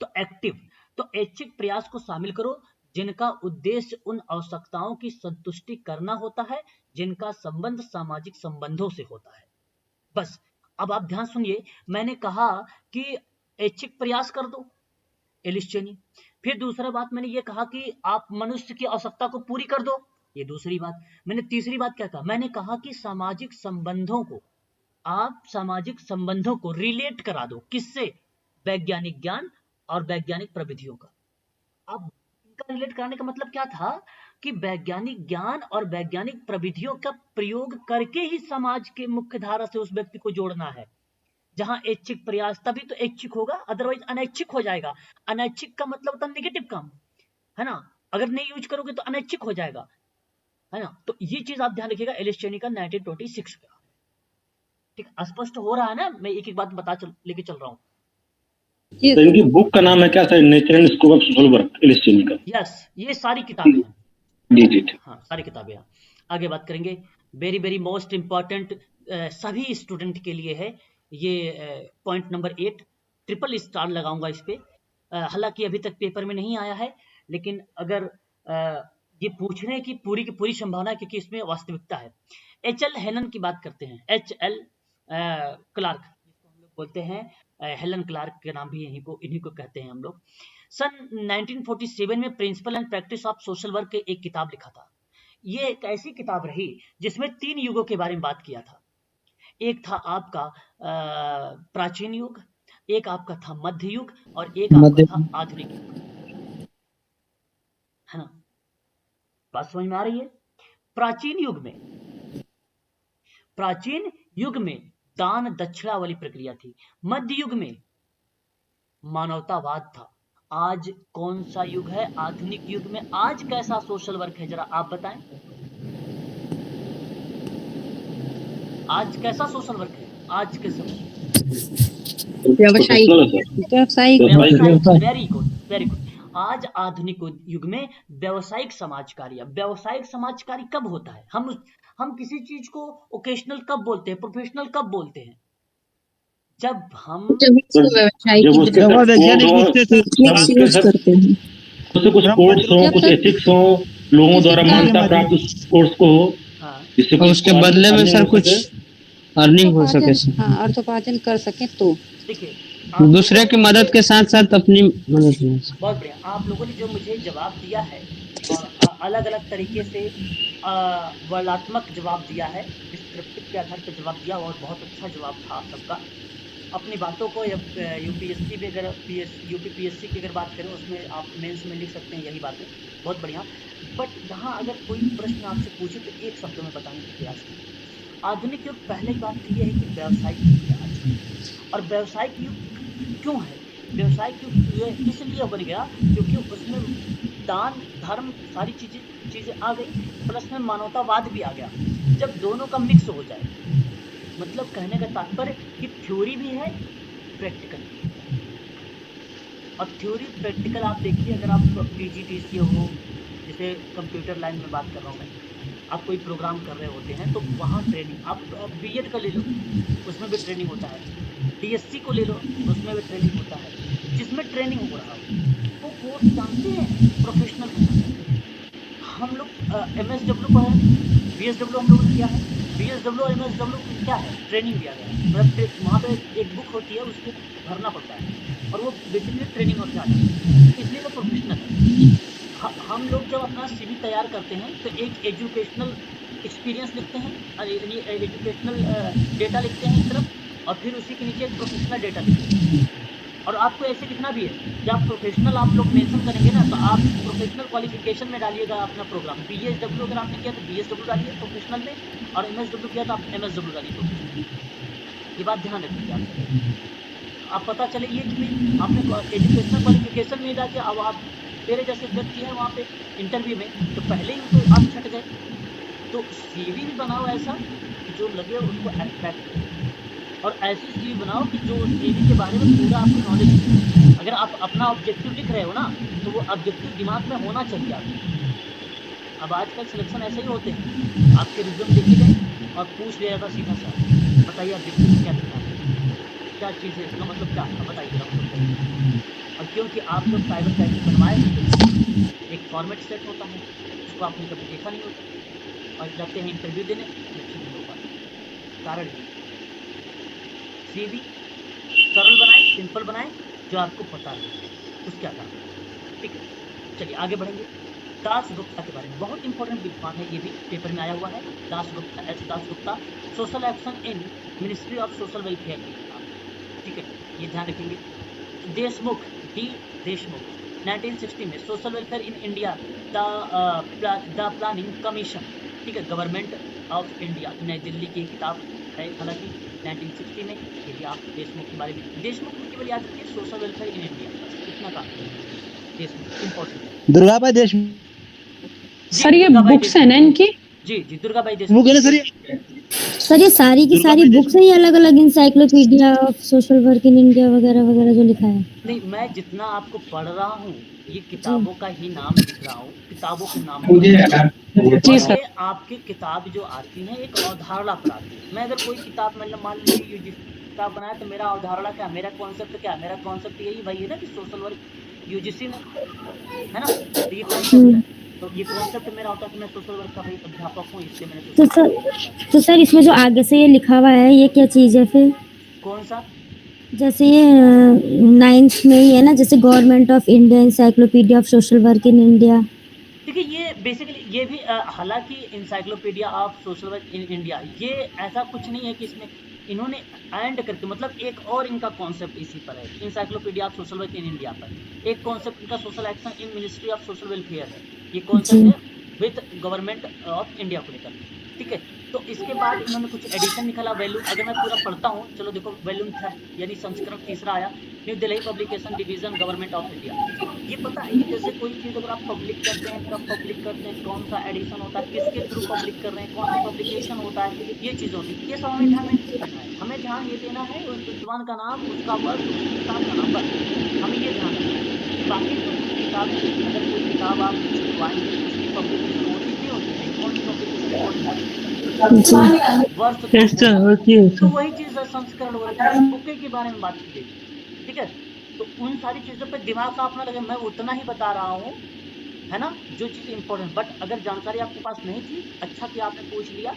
तो एक्टिव। तो ऐच्छिक प्रयास को शामिल करो जिनका उद्देश्य उन आवश्यकताओं की संतुष्टि करना होता है जिनका संबंध सामाजिक संबंधों से होता है। बस अब आप ध्यान सुनिए, मैंने कहा कि ऐच्छिक प्रयास कर दो, एलिस चेनी। फिर दूसरा बात मैंने ये कहा कि आप मनुष्य की आवश्यकता को पूरी कर दो, ये दूसरी बात। मैंने तीसरी बात क्या कहा? मैंने कहा कि सामाजिक संबंधों को, आप सामाजिक संबंधों को रिलेट करा दो। किससे? वैज्ञानिक ज्ञान और वैज्ञानिक प्रविधियों का। अब इनका रिलेट कराने का मतलब क्या था कि वैज्ञानिक ज्ञान और वैज्ञानिक प्रविधियों का प्रयोग करके ही समाज के मुख्य धारा से उस व्यक्ति को जोड़ना है। जहां ऐच्छिक प्रयास, तभी तो ऐच्छिक होगा, अदरवाइज अनैच्छिक हो जाएगा। अनैच्छिक का मतलब होता है नेगेटिव काम, है ना, अगर नहीं यूज करोगे तो अनैच्छिक हो जाएगा, है ना। तो ये चीज आप ध्यान रखिएगा एलिस चेनी का 1926 का। ठीक, स्पष्ट हो रहा है ना? मैं एक एक बात लेके चल रहा हूँ। तो इनकी बुक का नाम है क्या sir? Nature and scope of social work, Alice Cheney का। यस, ये सारी किताबें हैं। जी जी जी। हाँ, सारी किताबें हैं। आगे बात करेंगे। वेरी वेरी मोस्ट इम्पॉर्टेंट सभी स्टूडेंट के लिए है ये। पॉइंट नंबर 8, ट्रिपल स्टार लगाऊंगा इस पे। हालांकि अभी तक पेपर में नहीं आया है, लेकिन अगर ये पूछने की पूरी संभावना है क्योंकि इसमें वास्तविकता है। एच.एल. हेलन की बात करते हैं। एच.एल. क्लार्क, जिसको हम लोग बोलते हैं हेलन क्लार्क के नाम भी इन्हीं को कहते हैं हम लोग। सन 1947 में principle and practice of social work एक किताब लिखा था। ये एक ऐसी किताब रही जिसमें 3 युगों के बारे में बात किया था। एक था आपका प्राचीन युग, एक आपका था मध्य युग, और एक आपका था आधुनिक युग, है ना। बात समझ में आ रही है? प्राचीन युग में दान दक्षिणा वाली प्रक्रिया थी। मध्य युग में मानवतावाद था। आज कौन सा युग है? आधुनिक युग में आज कैसा सोशल वर्क है, जरा आप बताएं। आज कैसा सोशल वर्क है आज के समय? व्यावसायिक। Very good, very good. आज आधुनिक युग में व्यावसायिक समाज कार्य। व्यावसायिक समाज कार्य कब होता है? हम किसी चीज को ओकेशनल कब बोलते हैं, प्रोफेशनल कब बोलते हैं? जब हम कुछ कोर्स हो, कुछ एथिक्स हो, लोगों द्वारा मान्यता प्राप्त कोर्स को हो, उसके बदले में सर कुछ अर्निंग हो सके, अर्थोपार्जन कर सके। तो देखिए, दूसरे की मदद के साथ साथ अपनी मदद। बहुत बढ़िया, आप लोगों ने जो मुझे जवाब दिया है और अलग अलग तरीके से वर्णात्मक जवाब दिया है, डिस्क्रिप्टिव के आधार पर जवाब दिया, और बहुत अच्छा जवाब था आप सबका। अपनी बातों को यूपीएससी में, अगर यूपीपीएससी की अगर बात करें, उसमें आप मेंस में लिख सकते हैं यही बातें, बहुत बढ़िया। बट यहाँ अगर कोई प्रश्न आपसे पूछे तो एक शब्द में बताने की प्रयास कीजिए। आधुनिक युग, पहले बात तो ये है कि व्यावसायिक युग है आज। और व्यावसायिक युग क्यों है? व्यावसायिक युग इसलिए बन गया क्योंकि उसमें दान धर्म सारी चीजें आ गई, प्लस में मानवतावाद भी आ गया। जब दोनों का मिक्स हो जाए, मतलब कहने का तात्पर्य कि थ्योरी भी है, प्रैक्टिकल भी है। और थ्योरी प्रैक्टिकल आप देखिए, अगर आप पीजीटीसी हो, जैसे कंप्यूटर लाइन में बात कर रहा हूँ मैं, आप कोई प्रोग्राम कर रहे होते हैं तो वहाँ ट्रेनिंग, आप बीएड का ले लो, उसमें भी ट्रेनिंग होता है। डीएससी को ले लो, उसमें भी ट्रेनिंग होता है। जिसमें ट्रेनिंग हो रहा हो वो कोर्स जानते हैं, प्रोफेशनल हम लोग एमएसडब्ल्यू को है, बीएसडब्ल्यू हम लोगों ने किया है। बीएसडब्ल्यू और एमएसडब्ल्यू क्या है? ट्रेनिंग दिया गया है। मतलब वहाँ पे एक बुक होती है, उसको भरना पड़ता है और वो बेसिकली ट्रेनिंग होता है, इसलिए वो प्रोफेशनल है। हम लोग जब अपना सीवी तैयार करते हैं तो एक एजुकेशनल एक्सपीरियंस लिखते हैं, एजुकेशनल डेटा लिखते हैं एक तरफ, और फिर उसी के नीचे एक प्रोफेशनल डेटा लिखते हैं। और आपको ऐसे लिखना भी है, जब प्रोफेशनल आप लोग मेंशन करेंगे ना, तो आप प्रोफेशनल क्वालिफिकेशन में डालिएगा अपना प्रोग्राम। बीएसडब्ल्यू अगर आपने किया तो बीएसडब्ल्यू डालिए प्रोफेशनल में, और एमएसडब्ल्यू किया तो आप एमएसडब्ल्यू डालिए प्रोफेशनल। ये बात ध्यान रखिए, आप पता चले ये कि आपने एजुकेशनल क्वालिफिकेशन में डाल के अब आप मेरे जैसे व्यक्ति है वहाँ पे इंटरव्यू में, तो पहले ही तो आप छट गए। तो सीवी भी बनाओ ऐसा कि जो लगे उसको अट्रैक्ट करे, और ऐसी सीवी बनाओ कि जो सीवी के बारे में पूरा आपको नॉलेज हो। अगर आप अपना ऑब्जेक्टिव लिख रहे हो ना, तो वो ऑब्जेक्टिव दिमाग में होना चाहिए आपको। अब आजकल सिलेक्शन ऐसे ही होते हैं, आपके रिज्यूम देखे गए और पूछ लिया जाता सीधा सा, बताइए ऑब्जेक्टिव में क्या लिखना है, क्या चीज़ है, इसका मतलब क्या है, बताइए जरा मतलब बताइए। और क्योंकि आप जब साइबर कैफे बनवाए होते, एक फॉर्मेट सेट होता है, उसको आपने कभी देखा नहीं होता, और जाते हैं इंटरव्यू देने, सिलेक्शन नहीं हो पाता। कारण ये सीवी सरल बनाए, सिंपल बनाए, जो आपको पता है उसके आधार पर। ठीक है, चलिए आगे बढ़ेंगे। दासगुप्ता के बारे में बहुत इंपॉर्टेंट विद्वान है, ये भी पेपर में आया हुआ है। Dasgupta, S Dasgupta, social action in ministry of social welfare की किताब। ठीक है, ये ध्यान रखेंगे। देशमुख, डी देशमुख, 1960 में social welfare in India, the planning commission. ठीक है, गवर्नमेंट ऑफ इंडिया, नई दिल्ली की किताब है, हालांकि 1960 में। यदि आप देशमुख के बारे में, देशमुख में केवल याद रखिए सोशल वेलफेयर इन इंडिया, बस इतना काम है। देशमुख इंपॉर्टेंट है। दुर्गाबाई देशमुख सर ये बुक्स है ना इनकी? जी जी, दुर्गाबाई देशमुख है ना सर? सर ये सारी की सारी बुक्स हैं, अलग अलग encyclopedia of social work in India वगैरह वगैरह जो लिखा है? नहीं, मैं जितना आपको पढ़ रहा हूँ ये किताबों का ही नाम लिख रहा हूँ, किताबों के नाम जी सर। ये आपकी किताब जो आती है एक अवधारणा पर आती है। मैं अगर कोई किताब मतलब मान लीजिए किताब बनाया, तो मेरा अवधारणा क्या, मेरा कॉन्सेप्ट क्या, मेरा कॉन्सेप्ट यही वही है ना कि सोशल वर्क यूजीसी में है ना, तो ये कॉन्सेप्ट है। तो ये कॉन्सेप्ट मेरा होता है कि मैं सोशल वर्क का भाई अध्यापक हूँ, इसलिए मैंने तो सर इसमें जो आगे से ये लिखा हुआ है ये क्या चीज़ है फिर? कौन सा? जैसे ये 9th में ही है ना, जैसे government of India encyclopedia of social work in India. देखिए ये बेसिकली ये भी हालांकि encyclopedia of social work in India, ये ऐसा कुछ नहीं है कि इसमें इन्होंने एंड करके, मतलब एक और इनका कॉन्सेप्ट इसी पर है, encyclopedia of social work in India पर एक कॉन्सेप्ट इनका social action in ministry of social welfare है, ये कॉन्सेप्ट है विद गवर्नमेंट ऑफ इंडिया को लेकर। ठीक है, तो इसके बाद इन्होंने कुछ एडिशन निकाला, वैल्यूम। अगर मैं पूरा पढ़ता हूँ, चलो देखो, वैल्यूम यानी संस्करण तीसरा आया, new Delhi publication division government of India. ये पता है, जैसे कोई चीज़ अगर आप पब्लिक करते हैं, कब पब्लिक करते हैं, कौन सा एडिशन होता है, किसके थ्रू पब्लिक कर रहे हैं, कौन सा पब्लिकेशन होता है, ये चीज़ होती है। ये सब हमें ध्यान में रखना है, हमें ध्यान ये देना है उस विद्वान का नाम, उसका वर्ष, उस किताब का नाम, बस हमें ये ध्यान रखना है। बाकी तो किताब, अगर कोई किताब आप छुपवाएंगे उसकी पब्लिकेशन होती नहीं होती है, कौन सी पब्लिकेशन वर्ष तो वही चीज़ है, संस्करण वगैरह बुक के बारे में बात की गई। ठीक है, तो उन सारी चीज़ों पे दिमाग का अपना लगे, मैं उतना ही बता रहा हूँ, है ना, जो चीज़ इंपॉर्टेंट। बट अगर जानकारी आपके पास नहीं थी, अच्छा कि आपने पूछ लिया,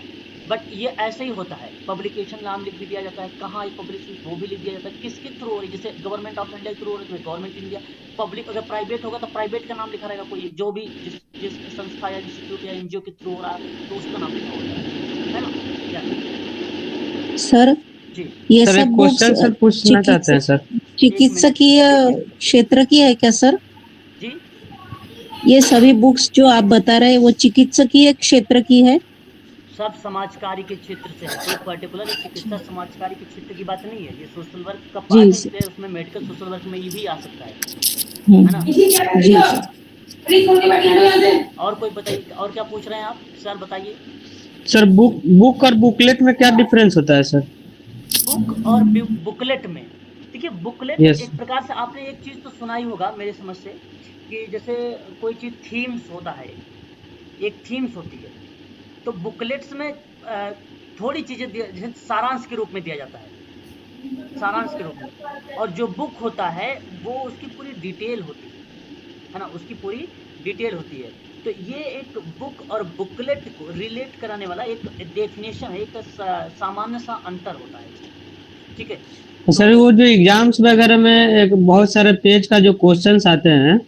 बट ये ऐसे ही होता है। पब्लिकेशन नाम लिख भी दिया जाता है, कहाँ ये पब्लिकेशन वो भी लिख दिया जाता है, किसके थ्रू हो रही है, जैसे गवर्नमेंट ऑफ इंडिया के थ्रू हो रही है गवर्नमेंट इंडिया, पब्लिक अगर प्राइवेट होगा तो प्राइवेट का नाम लिखा रहेगा, कोई जो भी जिस संस्था या इंस्टीट्यूट या एनजीओ के थ्रू हो रहा है तो उसका नाम लिखा होगा, है ना। सर जी ये सर, सब एक बुक्स क्वेश्चन सर पूछना चाहते हैं सर। चिकित्सकीय क्षेत्र की है क्या सर? जी, ये सभी बुक्स जो आप बता रहे हैं वो चिकित्सकीय क्षेत्र की है? सब समाज कार्य के क्षेत्र से है, कोई पर्टिकुलर चिकित्सा समाज कार्य के क्षेत्र की बात नहीं है। ये सोशल वर्क का पार्ट है, इसलिए उसमें मेडिकल सोशल वर्क में ये भी आ सकता है ना। जी सर। और कोई बताइए, और क्या पूछ रहे हैं आप सर, बताइए। सर बुक और बुकलेट में क्या डिफरेंस होता है सर? बुक और बुकलेट में, देखिए बुकलेट Yes. एक प्रकार से, आपने एक चीज़ तो सुना ही होगा मेरे समझ से, कि जैसे कोई चीज़ थीम्स होता है, एक थीम्स होती है, तो बुकलेट्स में थोड़ी चीज़ें जैसे सारांश के रूप में दिया जाता है, सारांश के रूप में। और जो बुक होता है वो उसकी पूरी डिटेल होती है ना, उसकी पूरी डिटेल होती है। तो ये एक बुक और बुकलेट को रिलेट कराने वाला एक डेफिनेशन है, एक सामान्य सा अंतर होता है। ठीक है सर, वो जो एग्जाम्स वगैरह में एक बहुत सारे पेज का जो क्वेश्चंस आते हैं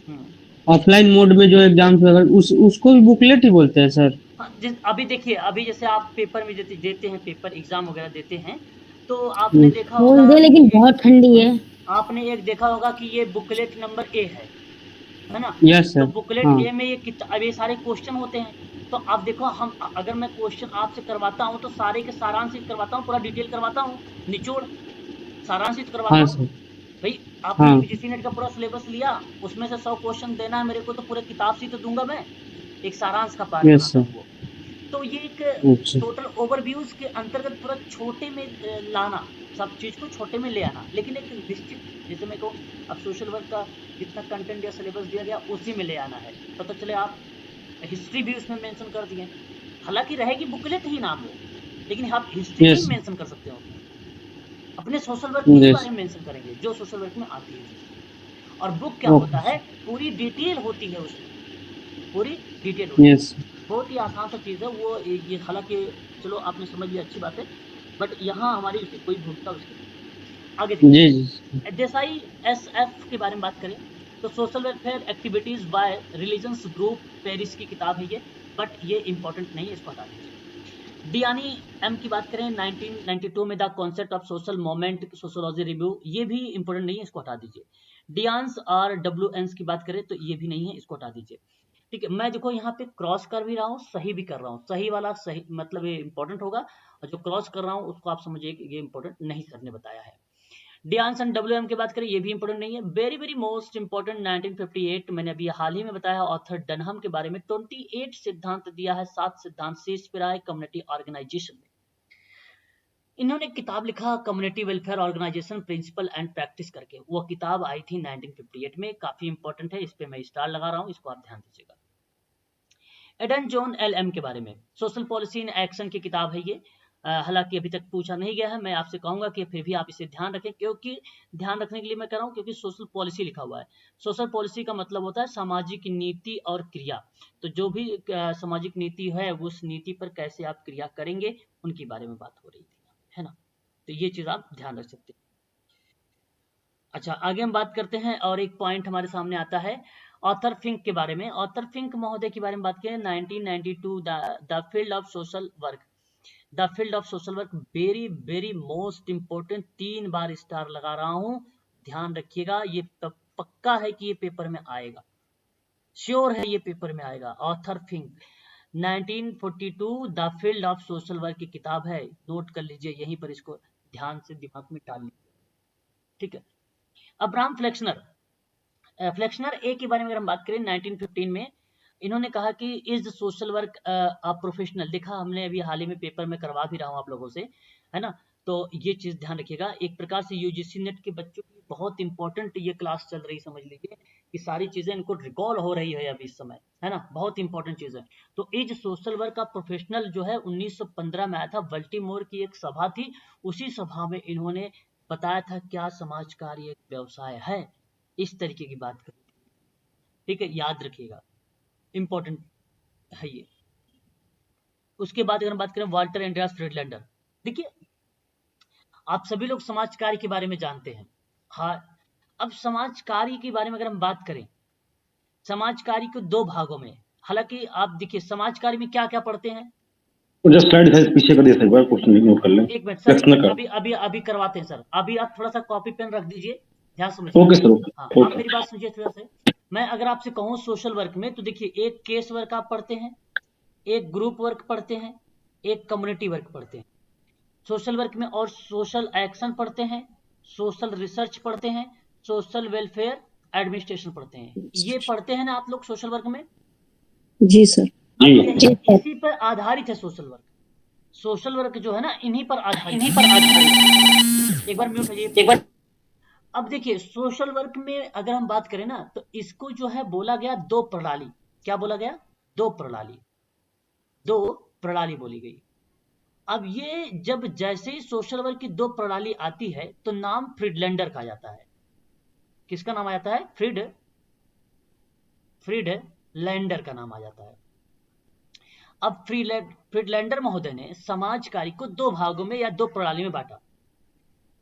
ऑफलाइन मोड में, जो एग्जाम्स वगैरह, उसको भी बुकलेट ही बोलते हैं सर? हाँ, अभी देखिए, अभी जैसे आप पेपर में देते हैं, पेपर एग्जाम वगैरह देते हैं, तो आपने देखा होगा, लेकिन बहुत ठंडी है। आपने एक देखा होगा कि ये बुकलेट नंबर ए है ना। Yes sir. तो बुकलेट ए में ये सारे क्वेश्चन होते हैं। तो अब देखो, हम अगर मैं क्वेश्चन आपसे करवाता हूँ तो सारे के सारांशित करवाता हूँ, पूरा डिटेल करवाता हूँ, निचोड़ सारांशित करवाता हूँ भाई। आपने हाँ यूजीसी नेट का पूरा सिलेबस लिया, उसमें से 100 क्वेश्चन देना है मेरे को, तो पूरे किताब से तो दूंगा मैं, एक सारांश का पार्ट यस बनाता सर। हूँ वो। तो ये एक अच्छा टोटल ओवरव्यूज के अंतर्गत पूरा छोटे में लाना, सब चीज को छोटे में ले आना, लेकिन एक निश्चित, जैसे मैं कहूँ अब सोशल वर्क का जितना कंटेंट या सिलेबस दिया गया उसी में ले आना है। पता चले आप हिस्ट्री भी उसमें मेंशन कर दिए, हालांकि रहेगी बुकलेट ही नाम हो, लेकिन आप हिस्ट्री नहीं यस मेंशन कर सकते हो उसमें, अपने सोशल वर्क के ही यस बारे में मेंशन करेंगे जो सोशल वर्क में आती है। और बुक क्या होता ओके है, पूरी डिटेल होती है उसमें, पूरी डिटेल होती है। यस बहुत ही आसान सा चीज़ है वो, ये हालांकि चलो आपने समझ लिया, अच्छी बात है, बट यहाँ हमारी उसकी कोई भूमिका उसकी नहीं। आगे जी देखिए, जी देसाई SF के बारे में बात करें तो social welfare activities by religions group, Paris की किताब है ये, बट ये इंपॉर्टेंट नहीं है, इसको हटा दीजिए। डियानी M की बात करें 1992 में the concept of social moment sociology review, ये भी इंपॉर्टेंट नहीं है, इसको हटा दीजिए। डियान्स RWNs की बात करें तो ये भी नहीं है, इसको हटा दीजिए। ठीक है, मैं देखो यहाँ पे क्रॉस कर भी रहा हूँ, सही भी कर रहा हूँ, सही वाला सही मतलब ये इंपॉर्टेंट होगा, और जो क्रॉस कर रहा हूँ उसको आप समझिए कि ये इंपॉर्टेंट नहीं सर ने बताया है। डियान्स एंड WM की बात करें, ये भी इंपॉर्टेंट नहीं है। वेरी वेरी मोस्ट इंपॉर्टेंट 1958, मैंने अभी हाल ही में बताया ऑथर डनहम के बारे में, 28 सिद्धांत दिया है, 7 सिद्धांत शीर्षप्राय कम्युनिटी ऑर्गेनाइजेशन में। इन्होंने किताब लिखा community welfare organization principle and practice करके, वो किताब आई थी 1958 में, काफी इंपॉर्टेंट है, इस पे मैं स्टार लगा रहा हूँ, इसको आप ध्यान दीजिएगा। एडन जॉन LM के बारे में, सोशल पॉलिसी इन एक्शन की किताब है ये, हालांकि अभी तक पूछा नहीं गया है, मैं आपसे कहूंगा कि फिर भी आप इसे ध्यान रखें, क्योंकि ध्यान रखने के लिए मैं कह रहा हूं क्योंकि सोशल पॉलिसी लिखा हुआ है। सोशल पॉलिसी का मतलब होता है सामाजिक नीति और क्रिया, तो जो भी सामाजिक नीति है उस नीति पर कैसे आप क्रिया करेंगे उनके बारे में बात हो रही थी, है ना, तो ये चीज आप ध्यान रख सकते हैं। अच्छा, आगे हम बात करते हैं, और एक पॉइंट हमारे सामने आता है ऑथर फिंक के बारे में। ऑथर फिंक महोदय के बारे में बात करें, 1992 the field of social work, the field of social work, very very most important, 3 bar star लगा रहा हूं, ध्यान रखिएगा, ये पक्का है कि ये पेपर में आएगा, श्योर है ये पेपर में आएगा। Author Fink 1942 the field of social work की किताब है, नोट कर लीजिए यहीं पर, इसको ध्यान से दिमाग में डाल लीजिए, ठीक है। अब्राहम फ्लेक्सनर, फ्लेक्सनर ए के बारे में अगर हम बात करें 1915 में, इन्होंने कहा कि is social work a professional, देखा हमने अभी हाल ही में पेपर में करवा भी रहा हूं आप लोगों से, है ना, तो ये चीज ध्यान रखिएगा। एक प्रकार से यूजीसी नेट के बच्चों की बहुत इंपॉर्टेंट ये क्लास चल रही, समझ लीजिए कि सारी चीजें इनको रिकॉल हो रही है अभी इस समय, है ना, बहुत इंपॉर्टेंट चीज है। तो इज सोशल वर्क का प्रोफेशनल जो है 1915 में आया था, बल्टीमोर की एक सभा थी, उसी सभा में इन्होंने बताया था क्या समाज कार्य एक व्यवसाय है, इस तरीके की बात करी, ठीक है, याद रखिएगा, इंपॉर्टेंट है ये। उसके बाद अगर हम बात करें वाल्टर एंड्रियास फ्रीडलैंडर, देखिए आप सभी लोग समाज कार्य के बारे में जानते हैं, हाँ, अब समाज कार्य के बारे में अगर हम बात करें, समाज कार्य को 2 भागों में, हालांकि आप देखिए समाज कार्य में क्या क्या पढ़ते हैं, जस्ट स्लाइड साइज पीछे कर दिया एक बार, क्वेश्चन नोट कर लें। एक मिनट सर, फ्लेक्सनर का अभी अभी अभी करवाते हैं सर, अभी आप थोड़ा सा कॉपी पेन रख दीजिए, ध्यान समझिए। ओके सर, हाँ, ओके आप ओके। मेरी बात सुनिए थोड़ा सा। मैं अगर आपसे कहूँ सोशल वर्क में, तो देखिए एक केस वर्क आप पढ़ते हैं, एक ग्रुप वर्क पढ़ते हैं, एक कम्युनिटी वर्क पढ़ते हैं सोशल वर्क में, और सोशल एक्शन पढ़ते हैं, सोशल रिसर्च पढ़ते हैं, सोशल वेलफेयर एडमिनिस्ट्रेशन पढ़ते हैं, ये पढ़ते हैं ना आप लोग सोशल वर्क में। जी सर। अब जी यही इसी पर आधारित है सोशल वर्क, सोशल वर्क जो है ना इन्हीं पर आधारित, एक बार म्यूट कीजिए, एक बार। अब देखिए सोशल वर्क में अगर हम बात करें ना, तो इसको जो है बोला गया 2 प्रणाली, क्या बोला गया, 2 प्रणाली, 2 प्रणाली बोली गई। अब ये जब जैसे ही सोशल वर्क की 2 प्रणाली आती है तो नाम फ्रीडलैंडर का जाता है, किसका नाम आ जाता है, फ्रीडलैंडर का नाम आ जाता है। अब फ्रीडलैंडर महोदय ने समाज कार्य को 2 भागों में या 2 प्रणाली में बांटा,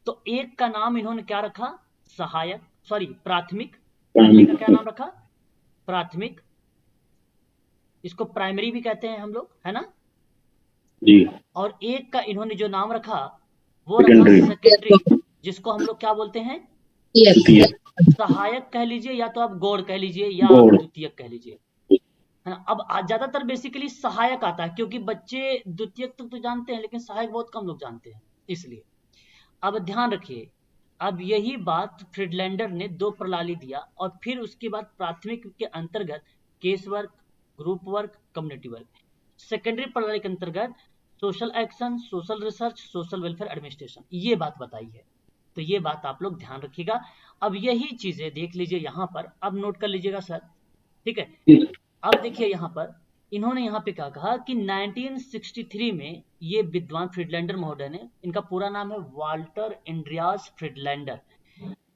तो एक का नाम इन्होंने क्या रखा, सहायक, सॉरी प्राथमिक, पहले का क्या नाम रखा, प्राथमिक, इसको प्राइमरी भी कहते हैं हम लोग, है ना जी। और एक का इन्होंने जो नाम रखा वो रखा सेकेंडरी, जिसको हम लोग क्या बोलते हैं, सहायक कह लीजिए, या तो आप गौड़ कह लीजिए, या आप द्वितीयक कह लीजिए, है ना। अब ज्यादातर बेसिकली सहायक आता है, क्योंकि बच्चे द्वितीयक तो जानते हैं लेकिन सहायक बहुत कम लोग जानते हैं, इसलिए। अब ध्यान रखिए, अब यही बात फ्रीडलैंडर ने 2 प्रणाली दिया और फिर उसके बाद प्राथमिक के अंतर्गत case work, group work, community work, secondary प्रणाली के अंतर्गत social action, social research, social welfare administration, ये बात बताई है। तो ये बात आप लोग ध्यान रखिएगा। अब यही चीजें देख लीजिए यहाँ पर, अब नोट कर लीजिएगा सर, ठीक है। अब देखिए यहाँ पर इन्होंने यहाँ पे क्या कहा कि 1963 में ये विद्वान फ्रीडलैंडर महोदय ने, इनका पूरा नाम है Walter Andreas Friedlander,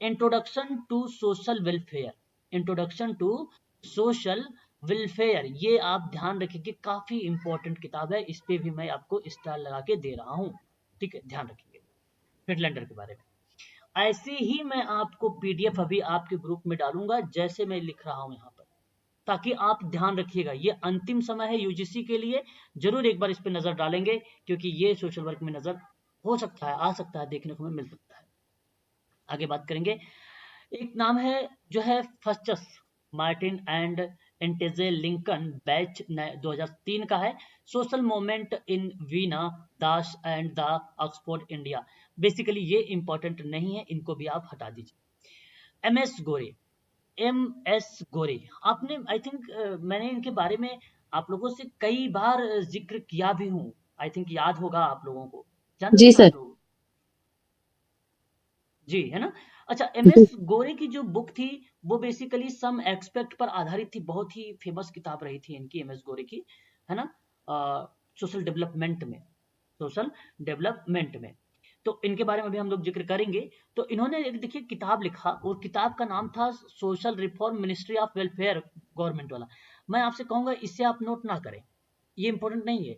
introduction to social welfare, introduction to social welfare, ये आप ध्यान रखिए, काफी इंपॉर्टेंट किताब है, इस पे भी मैं आपको स्टार लगा के दे रहा हूँ, ठीक है, ध्यान रखिए फ्रीडलैंडर के बारे में। ऐसे ही मैं आपको पीडीएफ अभी आपके ग्रुप में डालूंगा जैसे मैं लिख रहा हूं यहाँ पर, ताकि आप ध्यान रखिएगा। ये अंतिम समय है यूजीसी के लिए, जरूर एक बार इस पे नजर डालेंगे, क्योंकि ये सोशल वर्क में नजर हो सकता है, आ सकता है, देखने को हमें मिल सकता है। आगे बात करेंगे। एक नाम है जो है फस्टस मार्टिन एंड एंटेजे लिंकन, बैच 2003 का है, social movement in Veena Das and the Oxford India. Basically ये इंपॉर्टेंट नहीं है, इनको भी आप हटा दीजिए। एम एस गोरे, आपने आई थिंक मैंने इनके बारे में आप लोगों से कई बार जिक्र किया भी हूँ, आई थिंक याद होगा आप लोगों को, जानते जी हैं सर। आप लोग? जी है ना। अच्छा, एम एस गोरे की जो बुक थी वो बेसिकली सम एक्सपेक्ट पर आधारित थी, बहुत ही फेमस किताब रही थी इनकी, एम एस गोरे की, है ना, सोशल डेवलपमेंट में, सोशल डेवलपमेंट में। तो इनके बारे में भी हम लोग जिक्र करेंगे। तो इन्होंने एक देखिए किताब लिखा, और किताब का नाम था social reform ministry of welfare, government वाला। मैं आपसे कहूंगा इससे आप नोट ना करें, ये इंपॉर्टेंट नहीं है,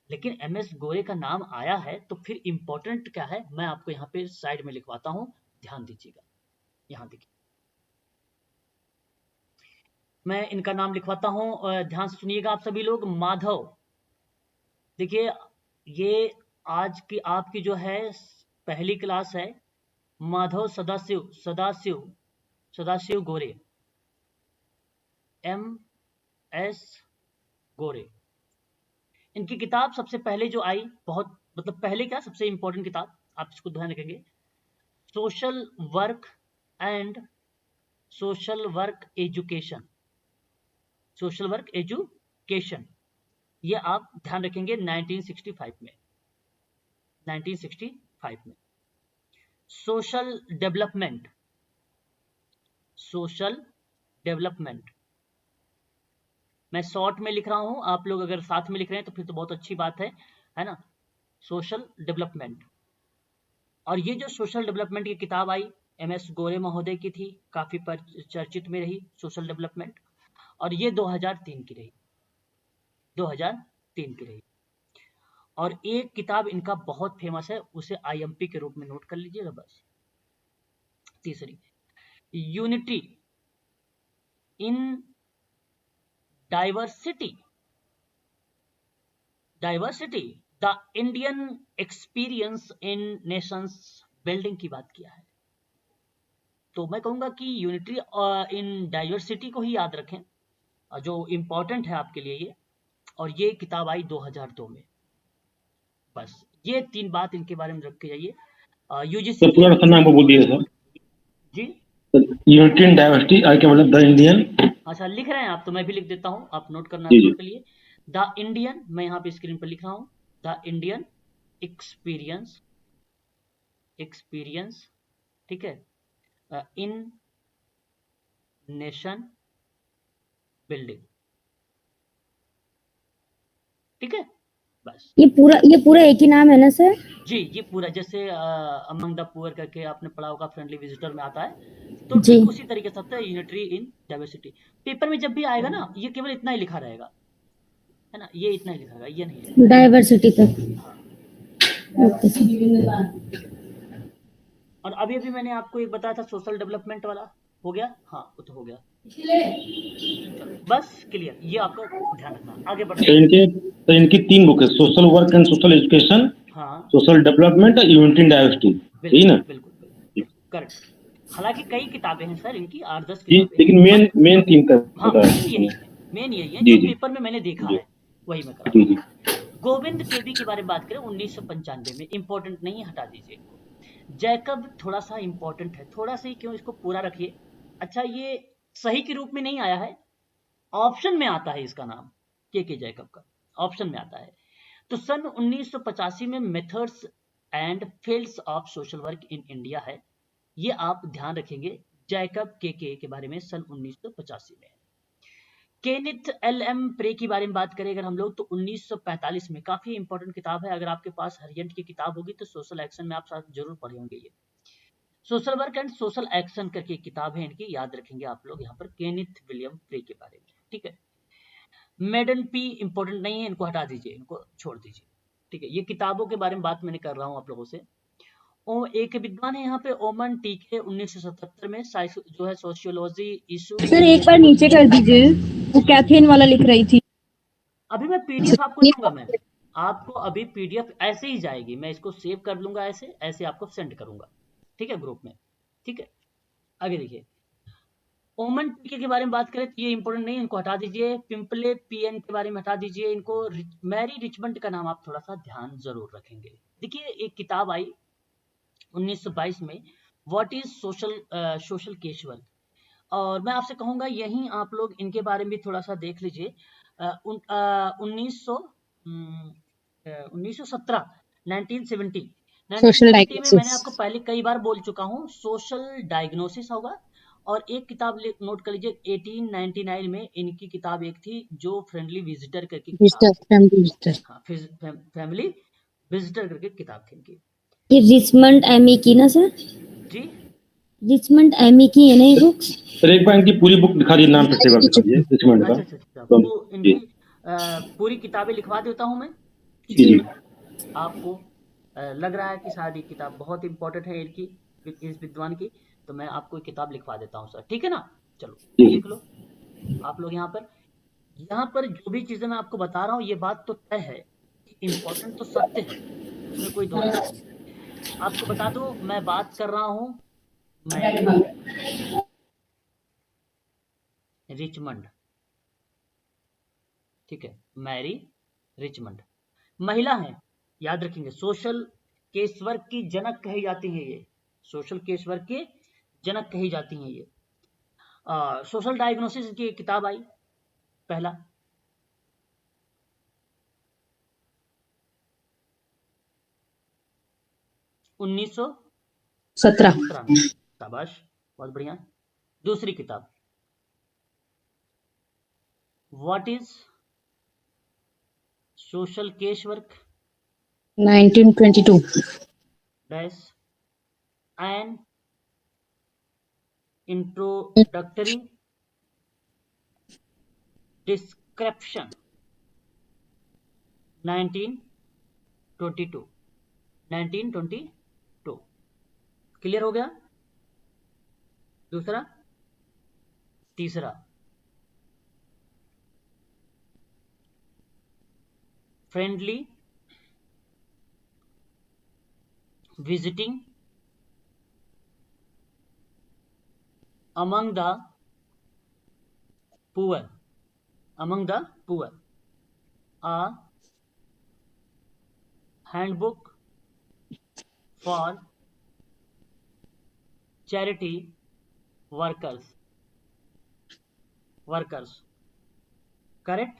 लेकिन एम एस गोरे का नाम आया है तो फिर इंपॉर्टेंट क्या है मैं आपको यहाँ पे साइड में लिखवाता हूँ, ध्यान दीजिएगा। यहाँ देखिए मैं इनका नाम लिखवाता हूँ, ध्यान से सुनिएगा आप सभी लोग। माधव, देखिए ये आज की आपकी जो है पहली क्लास है, माधव सदाशिव सदाशिव सदाशिव गोरे, एम एस गोरे। इनकी किताब सबसे पहले जो आई, बहुत मतलब पहले क्या, सबसे इंपॉर्टेंट किताब, आप इसको ध्यान रखेंगे, social work and social work education, social work education, ये आप ध्यान रखेंगे 1965 में, 1965 में। सोशल डेवलपमेंट, सोशल डेवलपमेंट, मैं शॉर्ट में लिख रहा हूं, आप लोग अगर साथ में लिख रहे हैं तो फिर तो बहुत अच्छी बात है ना, सोशल डेवलपमेंट। और ये जो सोशल डेवलपमेंट की किताब आई एम एस गोरे महोदय की थी, काफी चर्चित में रही सोशल डेवलपमेंट, और ये 2003 की रही, 2003 की रही। और एक किताब इनका बहुत फेमस है, उसे आईएमपी के रूप में नोट कर लीजिएगा बस, तीसरी, unity in diversity, diversity the Indian experience in Nations building की बात किया है। तो मैं कहूंगा कि यूनिटी इन डाइवर्सिटी को ही याद रखें, जो इंपॉर्टेंट है आपके लिए ये, और ये किताब आई 2002 में। बस ये 3 बात इनके बारे में रख के जाइए। यूजीसी तो पूरा नाम को बोल दिए sir ji, unity in diversity, आई के मतलब द इंडियन। अच्छा लिख रहे हैं आप, तो मैं भी लिख देता हूं, आप नोट करना जी, जी। नोट के लिए। द इंडियन, मैं यहाँ पे स्क्रीन पर लिख रहा हूं, द इंडियन एक्सपीरियंस, एक्सपीरियंस, ठीक है, इन नेशन बिल्डिंग, ठीक है, बस। ये पूरा एक ही नाम है ना सर? जी, ये पूरा जैसे अमंग द पुअर करके आपने पढ़ा होगा, फ्रेंडली विजिटर में आता है, तो जी। ठीक उसी तरीके से आता है, यूनिटी इन डाइवर्सिटी। पेपर में जब भी आएगा ना, ये केवल इतना ही लिखा रहेगा, है ना, ये इतना ही लिखा रहेगा, ये नहीं, डाइवर्सिटी तक। हाँ। Okay sir. और अभी अभी मैंने आपको एक बताया था सोशल डेवलपमेंट वाला, हो गया, हाँ वो तो हो गया, बस क्लियर, ये आपका ध्यान रखना। आगे बढ़ते हैं। तो इनकी 3 बुक है, social work and social education, हाँ social development, unity in diversity, यही ना? बिल्कुल करेक्ट। हालांकि कई किताबें हैं सर इनकी, 8-10 जी, किताबें, लेकिन मेन 3 का हाँ बता मेन यही है जी, जो जी। पेपर में मैंने देखा जी। है, वही मैं करा जी, रहा जी। हूँ। गोविंद केबी के बारे में बात करें, 1995 में, इंपॉर्टेंट नहीं है, हटा दीजिए इनको। जैकब थोड़ा सा इंपॉर्टेंट है, थोड़ा सा ही क्यों, इसको पूरा रखिए। अच्छा, ये सही के रूप में नहीं आया है, ऑप्शन में आता है इसका नाम, के जैकब का ऑप्शन में आता है। तो सन 1985 में methods and fields of social work in India है, ये आप ध्यान रखेंगे। जैकब के बारे में सन 1985 में। केनिथ एल एम प्रे के बारे में बात करें अगर हम लोग, तो 1945 में, काफी इंपॉर्टेंट किताब है। अगर आपके पास हरियंट की किताब होगी तो सोशल एक्शन में आप साथ जरूर पढ़े होंगे। ये social work and social action करके एक किताब है इनकी, याद रखेंगे आप लोग यहाँ पर केनिथ विलियम प्रे के बारे में, ठीक है। मेडन पी इंपॉर्टेंट नहीं है, इनको हटा दीजिए, इनको छोड़ दीजिए, ठीक है। ये किताबों के बारे में बात मैंने कर रहा हूँ आप लोगों से। एक विद्वान है यहाँ पे ओमन टीके, 1977 में जो है सोशियोलॉजी इशू। सर एक बार नीचे कर दीजिए, वो कैथरीन वाला लिख रही थी। अभी मैं पीडीएफ आपको दूंगा, मैं आपको अभी पीडीएफ ऐसे ही जाएगी, मैं इसको सेव कर लूंगा, ऐसे ऐसे आपको सेंड करूंगा, ठीक है, ग्रुप में, ठीक है। आगे देखिए, ओमन टीके के बारे में बात करें तो ये इंपॉर्टेंट नहीं है, इनको हटा दीजिए। पिंपले पीएन के बारे में हटा दीजिए इनको। मैरी रिचमंड का नाम आप थोड़ा सा ध्यान जरूर रखेंगे। देखिए, एक किताब आई 1922 में, what is social case work, और मैं आपसे कहूंगा यहीं आप लोग इनके बारे में थोड़ा सा देख लीजिए। 1917 1970 सोशल 1970 में मैंने डायग्नोसिस। आपको पहले कई बार बोल चुका हूँ, सोशल डायग्नोसिस होगा। और एक किताब नोट कर लीजिए, 1899 में इनकी किताब एक थी, जो फ्रेंडली विजिटर करके किताब थी। Family visitor. हाँ, फैमिली विजिटर करके किताब थी इनकी। ये रिचमंड एमी की ना सर? जी, रिचमंड एमी की है ना ये बुक्स? सर एक बार इनकी पूरी बुक दिखा दीजिए, नाम फिर से एक बार दिखा दीजिए रिचमंड का। अच्छा, तो इनकी पूरी किताबें लिखवा देता हूँ मैं, ठीक जी है। आपको लग रहा है कि शायद ये किताब बहुत इंपॉर्टेंट है इनकी, इस विद्वान की, तो मैं आपको किताब लिखवा देता हूँ सर, ठीक है ना। चलो लिख लो आप लोग। यहाँ पर जो भी चीजें मैं आपको बता रहा हूँ, ये बात तो तय है, इंपॉर्टेंट तो सत्य है, इसमें कोई दो राय नहीं। आपको बता दो, मैं बात कर रहा हूँ रिचमंड, ठीक है, मैरी रिचमंड महिला है, याद रखेंगे। सोशल केस वर्क की जनक कही जाती है ये, सोशल केस वर्क की जनक कही जाती हैं ये। सोशल डायग्नोसिस की एक किताब आई पहला, उन्नीस सौ 17। शाबाश, बहुत बढ़िया। दूसरी किताब, what is social case work 1922। Dash N introductory description 1922। Clear हो गया। दूसरा, तीसरा, friendly visiting among the poor, a handbook for charity workers, correct,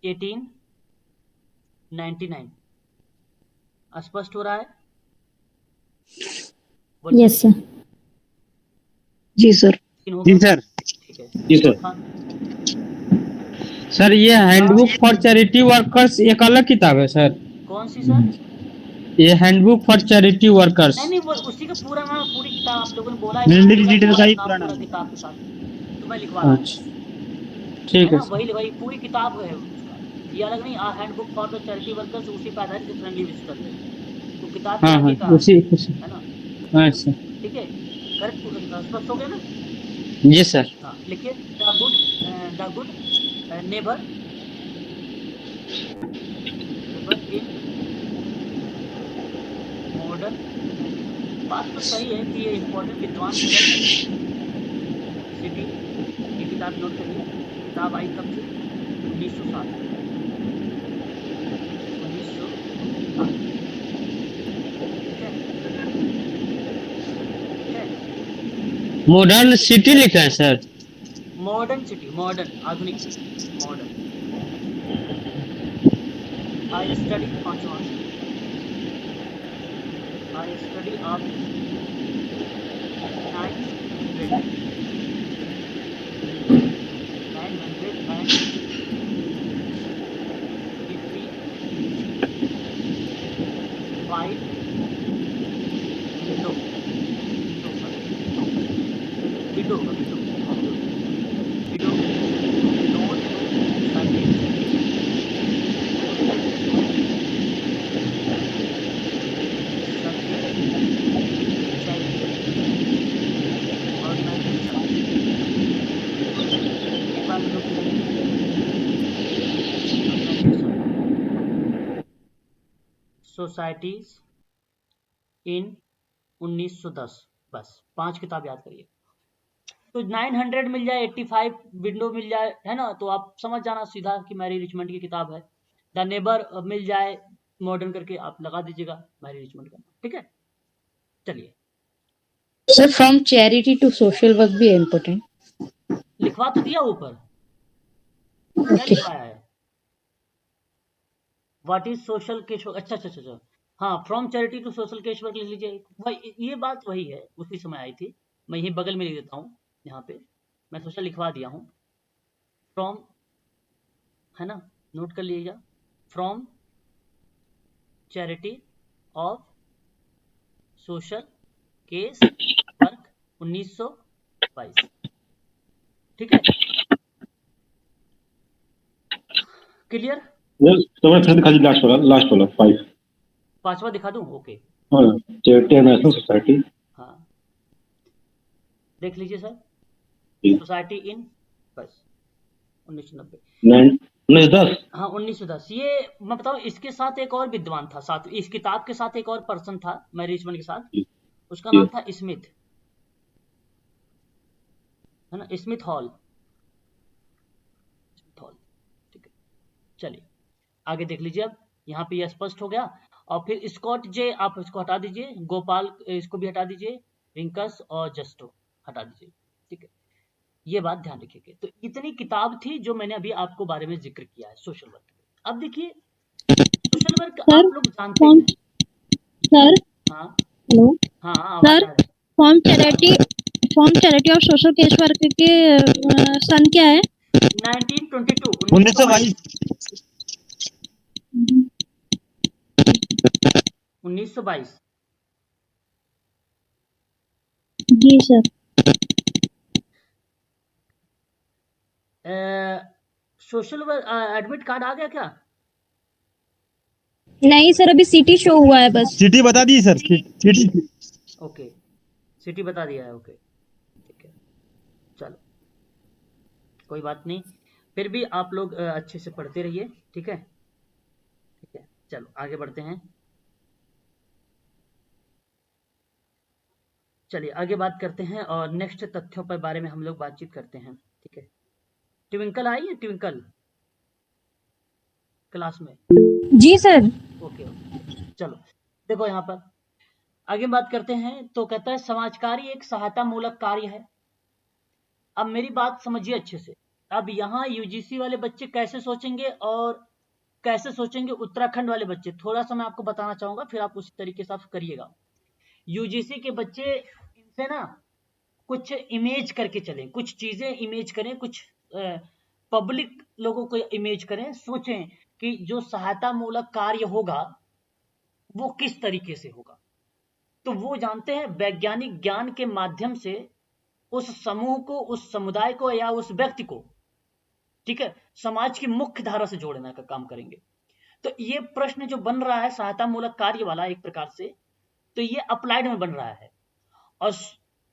1899। स्पष्ट हो रहा है? Yes sir. जी सर। जी सर। ठीक है जी सर। हाँ, सर ये हैंडबुक फॉर चैरिटी वर्कर्स एक अलग किताब है सर। कौन सी सर? ये हैंडबुक फॉर चैरिटी वर्कर्स। नहीं, वो उसी का पूरा नाम, पूरी किताब आप लोगों ने बोला है, Friendly Visitor का ही नाम पूरा पूरा नाम। किताब के साथ, तो मैं लिखवा रहा हूँ, ठीक है ना, सर। वही पूरी किताब है उसका, ये अलग नहीं। Handbook for the charity workers उसी पे आधारित फ्रेंडली विजिटर है, तो किताब हाँ आगे हाँ का उसी है ना, हाँ सर। ठीक है, करेक्ट, स्पष्ट हो गया ना। जी सर। हाँ, लिखिए, the good neighbour in modern. बात तो सही है कि ये इम्पोर्टेंट विद्वान सिटी की किताब नोट करिए। किताब आई कब थी? 1907। ठीक है, मॉडर्न सिटी लिखा है सर। मॉडर्न सिटी, मॉडर्न आधुनिक, मॉडर्न। आई स्टडी, पांचवा, I study of 985 window, window, window, window, note, societies इन 1910, बस 5 किताब याद करिए। तो 900 मिल जाए, 85 विंडो मिल जाए, है ना, तो आप समझ जाना सीधा कि मैरी रिचमंड की किताब है। द नेबर मिल जाए मॉडर्न करके, आप लगा दीजिएगा मैरी रिचमंड का, ठीक है। चलिए, sir from charity to social work भी है इम्पोर्टेंट। लिखवा तो दिया ऊपर, क्या लिखवाया है? What is social case work, अच्छा अच्छा अच्छा, हाँ, from charity to social case work लिख लीजिए। वही, ये बात वही है, उसी समय आई थी। मैं यही बगल में लिख देता हूँ, यहाँ पे मैं सोशल लिखवा दिया हूँ। फ्रॉम, है ना, नोट कर लीजिएगा, from charity of social case work 1922, ठीक है, क्लियर। खाली लास्ट वाला 5। पांचवा दिखा दूं, ओके। हाँ, चैरिटी एंड नेशनल सोसाइटी। हाँ, देख लीजिए सर, सोसाइटी इन, बस 1990, 1910। हाँ 1910। ये मैं बताऊं, इसके साथ एक और विद्वान था, साथ इस किताब के साथ एक और पर्सन था मैरी रिचमंड के साथ, उसका नाम था स्मिथ, है ना, स्मिथ हॉल, ठीक है। चलिए आगे देख लीजिए, अब यहाँ पे ये स्पष्ट हो गया। और फिर स्कॉट जे, आप इसको हटा दीजिए, गोपाल इसको भी हटा दीजिए, रिंकस और जस्टो हटा दीजिए, ठीक है। ये बात ध्यान रखिएगा। तो इतनी किताब थी जो मैंने अभी आपको बारे में जिक्र किया है सोशल वर्क। अब देखिए, सोशल वर्क सर, आप लोग जानते हैं। सर, हाँ हेलो हाँ हाँ, आवाज सर, आ रही है। फॉर्म चैरिटी और सोशल केस वर्क के सन क्या है? 1922, 1922, 1922। जी sir. Social work admit card आ गया क्या? नहीं सर, अभी सिटी शो हुआ है बस। सिटी बता दी सर, सिटी। ओके, सिटी बता दिया है, ओके, ठीक है। चलो कोई बात नहीं, फिर भी आप लोग अच्छे से पढ़ते रहिए, ठीक है, ठीक है। चलो आगे बढ़ते हैं। चलिए आगे बात करते हैं और नेक्स्ट तथ्यों पर बारे में हम लोग बातचीत करते हैं, ठीक है। ट्विंकल आई है, ट्विंकल क्लास में? जी सर। ओके ओके, चलो देखो यहाँ पर आगे बात करते हैं। तो कहता है समाजकारी एक सहायता मूलक कार्य है। अब मेरी बात समझिए अच्छे से। अब यहाँ यूजीसी वाले बच्चे कैसे सोचेंगे और कैसे सोचेंगे उत्तराखंड वाले बच्चे, थोड़ा सा मैं आपको बताना चाहूंगा, फिर आप उसी तरीके से आप करिएगा। यूजीसी के बच्चे इनसे ना कुछ इमेज करके चलें, कुछ चीजें इमेज करें, कुछ पब्लिक लोगों को इमेज करें, सोचें कि जो सहायता मूलक कार्य होगा वो किस तरीके से होगा। तो वो जानते हैं वैज्ञानिक ज्ञान के माध्यम से उस समूह को, उस समुदाय को या उस व्यक्ति को, ठीक है, समाज की मुख्य धारा से जोड़ने का काम करेंगे। तो ये प्रश्न जो बन रहा है सहायता मूलक कार्य वाला एक प्रकार से, तो ये अप्लाइड में बन रहा है। और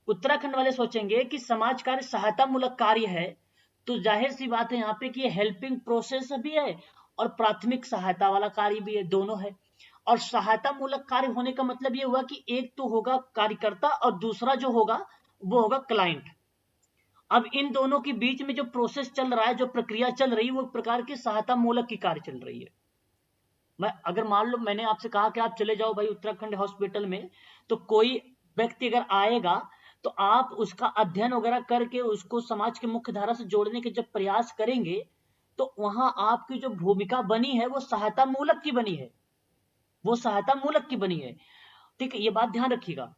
उत्तराखंड वाले सोचेंगे कि समाज कार्य सहायता मूलक कार्य है, तो जाहिर सी बात है यहाँ पे कि ये हेल्पिंग प्रोसेस भी है और प्राथमिक सहायता वाला कार्य भी है, दोनों है। और सहायता मूलक कार्य होने का मतलब ये हुआ कि एक तो होगा कार्यकर्ता और दूसरा जो होगा वो होगा क्लाइंट। अब इन दोनों के बीच में जो प्रोसेस चल रहा है, जो प्रक्रिया चल रही है, वो एक प्रकार की सहायता मूलक की कार्य चल रही है। मैं अगर मान लो मैंने आपसे कहा कि आप चले जाओ भाई उत्तराखंड हॉस्पिटल में, तो कोई व्यक्ति अगर आएगा तो आप उसका अध्ययन वगैरह करके उसको समाज की मुख्य धारा से जोड़ने के जब प्रयास करेंगे तो वहां आपकी जो भूमिका बनी है वो सहायता मूलक की बनी है, वो सहायता मूलक की बनी है। ठीक है, ये बात ध्यान रखिएगा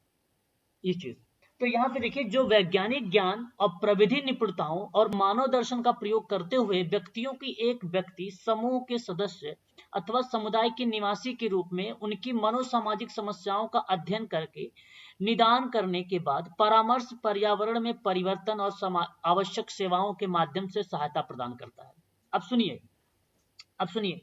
ये चीज। तो यहाँ पे देखिए, जो वैज्ञानिक ज्ञान और प्रविधि निपुणताओं और मानव दर्शन का प्रयोग करते हुए व्यक्तियों की एक व्यक्ति समूह के सदस्य अथवा समुदाय के निवासी के रूप में उनकी मनोसामाजिक समस्याओं का अध्ययन करके निदान करने के बाद परामर्श, पर्यावरण में परिवर्तन और आवश्यक सेवाओं के माध्यम से सहायता प्रदान करता है। अब सुनिए,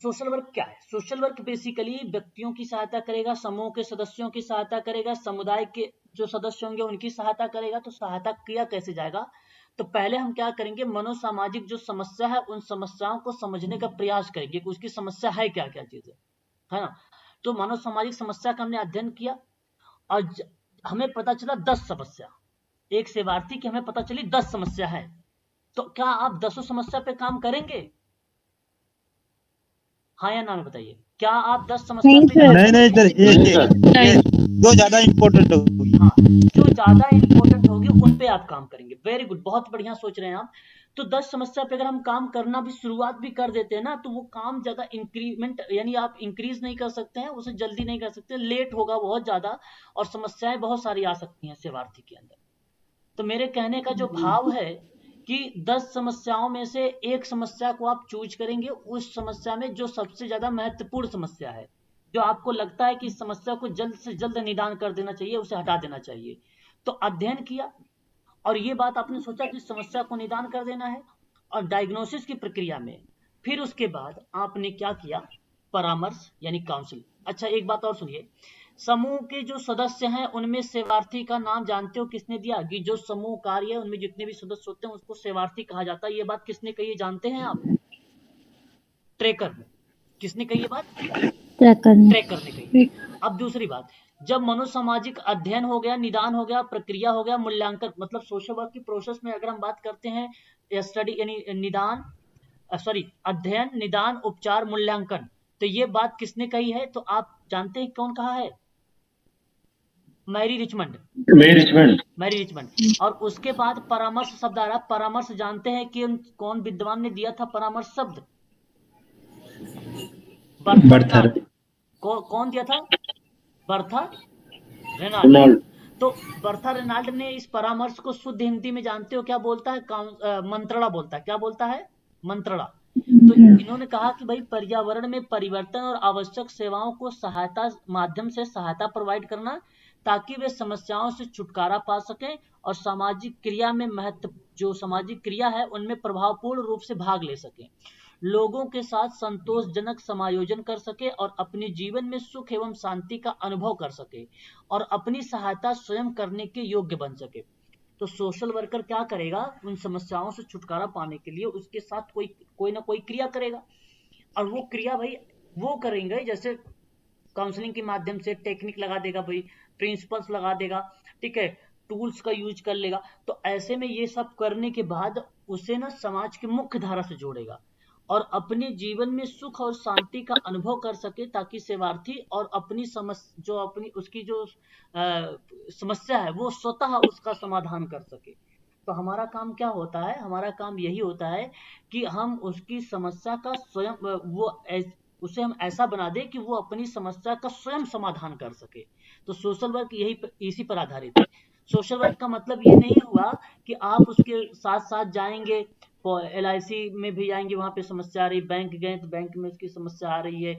सोशल वर्क क्या है? सोशल वर्क बेसिकली व्यक्तियों की सहायता करेगा, समूह के सदस्यों की सहायता करेगा, समुदाय के जो सदस्य होंगे उनकी सहायता करेगा। तो सहायता किया कैसे जाएगा? तो पहले हम क्या करेंगे, मनोसामाजिक जो समस्या है उन समस्याओं को समझने का प्रयास करेंगे कि उसकी समस्या है क्या क्या चीज है ना। तो मनोसामाजिक समस्या का हमने अध्ययन किया और हमें पता चला 10 समस्या, एक सेवार्थी की हमें पता चली 10 समस्या है। तो क्या आप 10 समस्या पे काम करेंगे? हाँ या ना में बताइए, क्या आप 10 समस्या नहीं पे सर। नहीं सर, जो ज्यादा इम्पोर्टेंट होगी। हाँ, जो ज्यादा इंपॉर्टेंट होगी उन पे आप काम करेंगे। वेरी गुड, बहुत बढ़िया सोच रहे हैं आप। तो 10 समस्या पे अगर हम काम करना भी शुरुआत भी कर देते हैं ना, तो वो काम ज्यादा इंक्रीमेंट यानी आप इंक्रीज नहीं कर सकते हैं, उसे जल्दी नहीं कर सकते, लेट होगा बहुत ज्यादा और समस्याएं बहुत सारी आ सकती हैं सेवार्थी के अंदर। तो मेरे कहने का जो भाव है कि 10 समस्याओं में से एक समस्या को आप चूज करेंगे, उस समस्या में जो सबसे ज्यादा महत्वपूर्ण समस्या है, जो आपको लगता है कि इस समस्या को जल्द से जल्द निदान कर देना चाहिए, उसे हटा देना चाहिए। तो अध्ययन किया और ये बात आपने सोचा कि समस्या को निदान कर देना है, और डायग्नोसिस की प्रक्रिया में फिर उसके बाद आपने क्या किया, परामर्श यानी काउंसलिंग। अच्छा, एक बात और सुनिए, समूह के जो सदस्य हैं उनमें सेवार्थी का नाम जानते हो किसने दिया? कि जो समूह कार्य है उनमें जितने भी सदस्य होते हैं उसको सेवार्थी कहा जाता है। ये बात किसने कही है जानते हैं आप? ट्रेकर ने। किसने कही ये बात? ट्रेकर ने कही। अब दूसरी बात, जब मनोसामाजिक अध्ययन हो गया, निदान हो गया, प्रक्रिया हो गया, मूल्यांकन, मतलब सोशल वर्क की प्रोसेस में अगर हम बात करते हैं स्टडी यानी अध्ययन, निदान, उपचार, मूल्यांकन, तो ये बात किसने कही है? तो आप जानते हैं कौन कहा है? Mary Richmond. और उसके बाद परामर्श शब्द आ रहा। परामर्श जानते हैं कि कौन विद्वान ने दिया था परामर्श शब्द? बर्थर। कौन दिया था? Bertha Reginald. तो बर्था रेनाल्ड ने इस परामर्श को शुद्ध हिंदी में जानते हो क्या बोलता है? मंत्रणा बोलता है। क्या बोलता है? मंत्रणा। तो इन्होंने कहा कि भाई पर्यावरण में परिवर्तन और आवश्यक सेवाओं को सहायता माध्यम से सहायता प्रोवाइड करना, ताकि वे समस्याओं से छुटकारा पा सकें और सामाजिक क्रिया में जो सामाजिक क्रिया है उनमें प्रभावपूर्ण रूप से भाग ले सकें, लोगों के साथ संतोषजनक समायोजन कर सके और अपने जीवन में सुख एवं शांति का अनुभव कर सके और अपनी सहायता स्वयं करने के योग्य बन सके। तो सोशल वर्कर क्या करेगा? उन समस्याओं से छुटकारा पाने के लिए उसके साथ कोई ना कोई क्रिया करेगा, और वो क्रिया भाई वो करेंगे जैसे काउंसलिंग के माध्यम से टेक्निक लगा देगा, भाई प्रिंसिपल्स लगा देगा, ठीक है, टूल्स का यूज कर लेगा। तो ऐसे में ये सब करने के बाद उसे ना समाज की मुख्य धारा से जोड़ेगा और अपने जीवन में सुख और शांति का अनुभव कर सके, ताकि सेवार्थी और अपनी उसकी जो समस्या है वो स्वतः उसका समाधान कर सके। तो हमारा काम क्या होता है? हमारा काम यही होता है कि हम उसकी समस्या का स्वयं उसे हम ऐसा बना दे कि वो अपनी समस्या का स्वयं समाधान कर सके। तो सोशल वर्क इसी पर आधारित है। सोशल वर्क का मतलब ये नहीं हुआ कि आप उसके साथ साथ जाएंगे, LIC में भी जाएंगे, वहां पे समस्या आ रही, बैंक गए तो बैंक में उसकी समस्या आ रही है,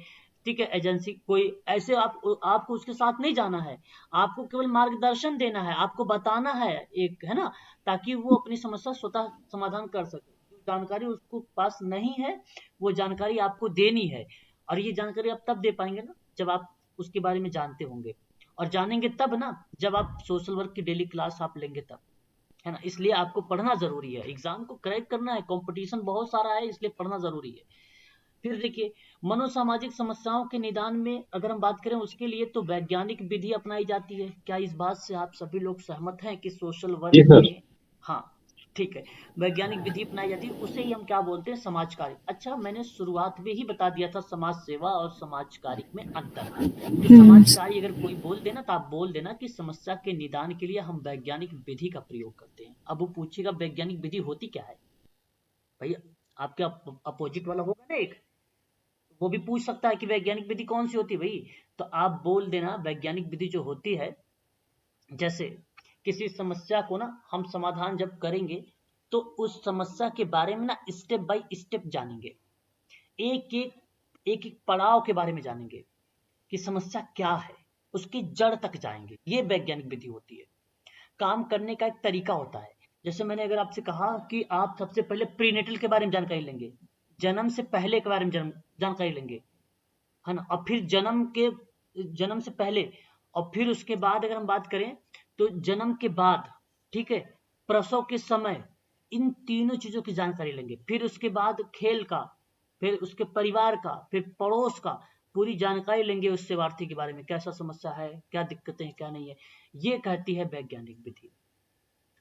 ठीक है, एजेंसी कोई ऐसे आपको उसके साथ नहीं जाना है, आपको केवल मार्गदर्शन देना है, आपको बताना है एक, है ना, ताकि वो अपनी समस्या स्वतः समाधान कर सके। जानकारी उसको पास नहीं है, वो जानकारी आपको देनी है, और ये जानकारी आप तब दे पाएंगे ना जब आप उसके बारे में जानते होंगे, और जानेंगे तब ना जब आप सोशल वर्क की डेली क्लास आप लेंगे तब, है ना। इसलिए आपको पढ़ना जरूरी है, एग्जाम को क्रैक करना है, कंपटीशन बहुत सारा है, इसलिए पढ़ना जरूरी है। फिर देखिए, मनोसामाजिक समस्याओं के निदान में अगर हम बात करें उसके लिए तो वैज्ञानिक विधि अपनाई जाती है। क्या इस बात से आप सभी लोग सहमत हैं कि सोशल वर्क में, हाँ, ठीक है, वैज्ञानिक विधि अपनाई जाती है, उसे ही हम क्या बोलते हैं, समाज कार्य। अच्छा, मैंने शुरुआत में ही बता दिया था समाज सेवा और समाज कार्य में अंतर। कि समाज कार्य अगर कोई बोल देना तो आप बोल देना कि समस्या के निदान के लिए हम वैज्ञानिक विधि का प्रयोग करते हैं। अब वो पूछेगा वैज्ञानिक विधि होती क्या है, भाई आपके अपोजिट वाला होगा ना एक, वो भी पूछ सकता है कि वैज्ञानिक विधि कौन सी होती है भाई। तो आप बोल देना वैज्ञानिक विधि जो होती है, जैसे किसी समस्या को ना हम समाधान जब करेंगे तो उस समस्या के बारे में ना स्टेप बाय स्टेप जानेंगे, एक एक पड़ाव के बारे में जानेंगे कि समस्या क्या है, उसकी जड़ तक जाएंगे। ये वैज्ञानिक विधि होती है। काम करने का एक तरीका होता है। जैसे मैंने अगर आपसे कहा कि आप सबसे पहले प्रीनेटल के बारे में जानकारी लेंगे, जन्म से पहले के बारे में जानकारी लेंगे, है ना, और फिर जन्म से पहले, और फिर उसके बाद अगर हम बात करें तो जन्म के बाद, ठीक है, प्रसव के समय, इन तीनों चीजों की जानकारी लेंगे। फिर उसके बाद खेल का, फिर उसके परिवार का, फिर पड़ोस का, पूरी जानकारी लेंगे उस सेवार्थी के बारे में, कैसा समस्या है, क्या दिक्कतें हैं, क्या नहीं है। ये कहती है वैज्ञानिक विधि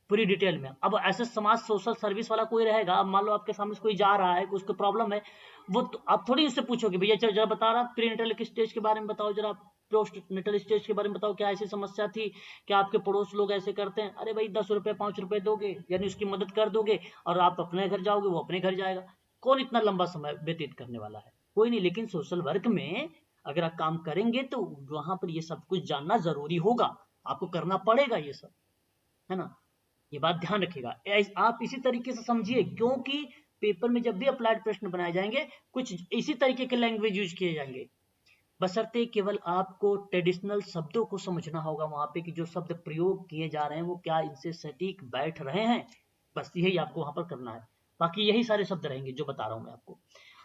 पूरी डिटेल में। अब ऐसे समाज सोशल सर्विस वाला कोई रहेगा, अब मान लो आपके सामने से कोई जा रहा है, उसको प्रॉब्लम है, वो तो आप थोड़ी उससे पूछोगे भैया चल जरा बता रहा प्रीनेटल स्टेज के बारे में बताओ, जरा पोस्टनेटल स्टेज के बारे में बताओ, क्या ऐसी समस्या थी, क्या आपके पड़ोस लोग ऐसे करते हैं। अरे भाई 10 रुपए 5 रुपए दोगे, यानी उसकी मदद कर दोगे, और आप अपने घर जाओगे, वो अपने घर जाएगा। कौन इतना लंबा समय व्यतीत करने वाला है, कोई नहीं। लेकिन सोशल वर्क में अगर आप काम करेंगे तो वहां पर ये सब कुछ जानना जरूरी होगा, आपको करना पड़ेगा ये सब, है ना। ये बात ध्यान रखिएगा, आप इसी तरीके से समझिए, क्योंकि पेपर में जब भी अप्लाइड प्रश्न बनाए जाएंगे कुछ इसी तरीके के लैंग्वेज यूज किए जाएंगे, बशर्ते केवल आपको ट्रेडिशनल शब्दों को समझना होगा वहां पे कि जो शब्द प्रयोग किए जा रहे हैं वो क्या इनसे सटीक बैठ रहे हैं, बस यही आपको वहां पर करना है। बाकी यही सारे शब्द रहेंगे जो बता रहा हूं मैं आपको।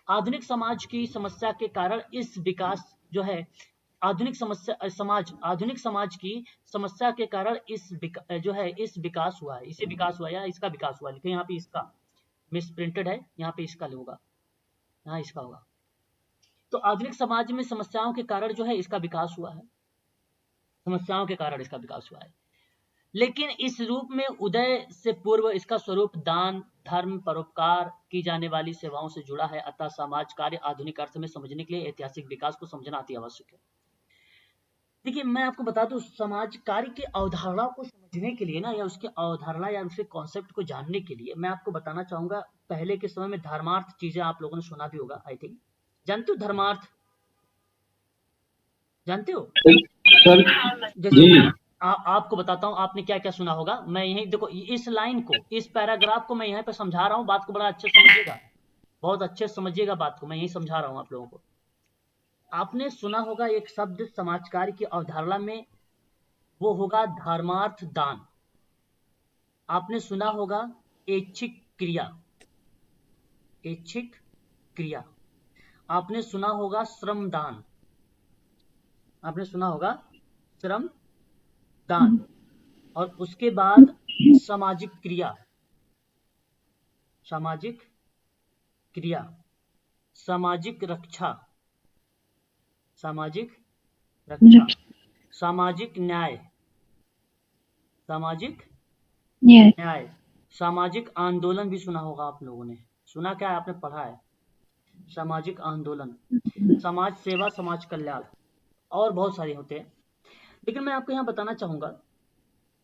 आधुनिक समाज की समस्या के कारण इस विकास जो है, आधुनिक समाज की समस्या के कारण जो है इस विकास हुआ है, इसे विकास हुआ या इसका विकास हुआ, लिखे यहाँ पे इसका मिस प्रिंटेड है, यहाँ पे इसका होगा, यहाँ इसका होगा। तो आधुनिक समाज में समस्याओं के कारण जो है इसका विकास हुआ है, समस्याओं के कारण इसका विकास हुआ है। लेकिन इस रूप में उदय से पूर्व इसका स्वरूप दान, धर्म, परोपकार की जाने वाली सेवाओं से जुड़ा है। अतः समाज कार्य आधुनिक अर्थ में समझने के लिए ऐतिहासिक विकास को समझना अति आवश्यक है। देखिए मैं आपको बता दूं, समाज कार्य की अवधारणा को समझने के लिए ना, या उसकी अवधारणा या उसके कॉन्सेप्ट को जानने के लिए मैं आपको बताना चाहूंगा, पहले के समय में धर्मार्थ चीजें आप लोगों ने सुना भी होगा, आई थिंक जानते हो धर्मार्थ, जानते हो? जैसे आपको बताता हूँ आपने क्या क्या सुना होगा। मैं यही देखो, इस लाइन को, इस पैराग्राफ को मैं यहाँ पे समझा रहा हूँ, बात को बड़ा अच्छे समझिएगा, बहुत अच्छे समझिएगा बात को, मैं यही समझा रहा हूँ आप लोगों को। आपने सुना होगा एक शब्द समाज कार्य की अवधारणा में, वो होगा धर्मार्थ दान। आपने सुना होगा ऐच्छिक क्रिया, ऐच्छिक क्रिया। आपने सुना होगा श्रम दान, आपने सुना होगा श्रम दान। और उसके बाद सामाजिक क्रिया, सामाजिक क्रिया, सामाजिक रक्षा, सामाजिक रक्षा, सामाजिक न्याय, सामाजिक न्याय, सामाजिक आंदोलन भी सुना होगा आप लोगों ने, सुना क्या है, आपने पढ़ा है, सामाजिक आंदोलन, समाज सेवा, समाज कल्याण, और बहुत सारे होते हैं। लेकिन मैं आपको यहाँ बताना चाहूंगा,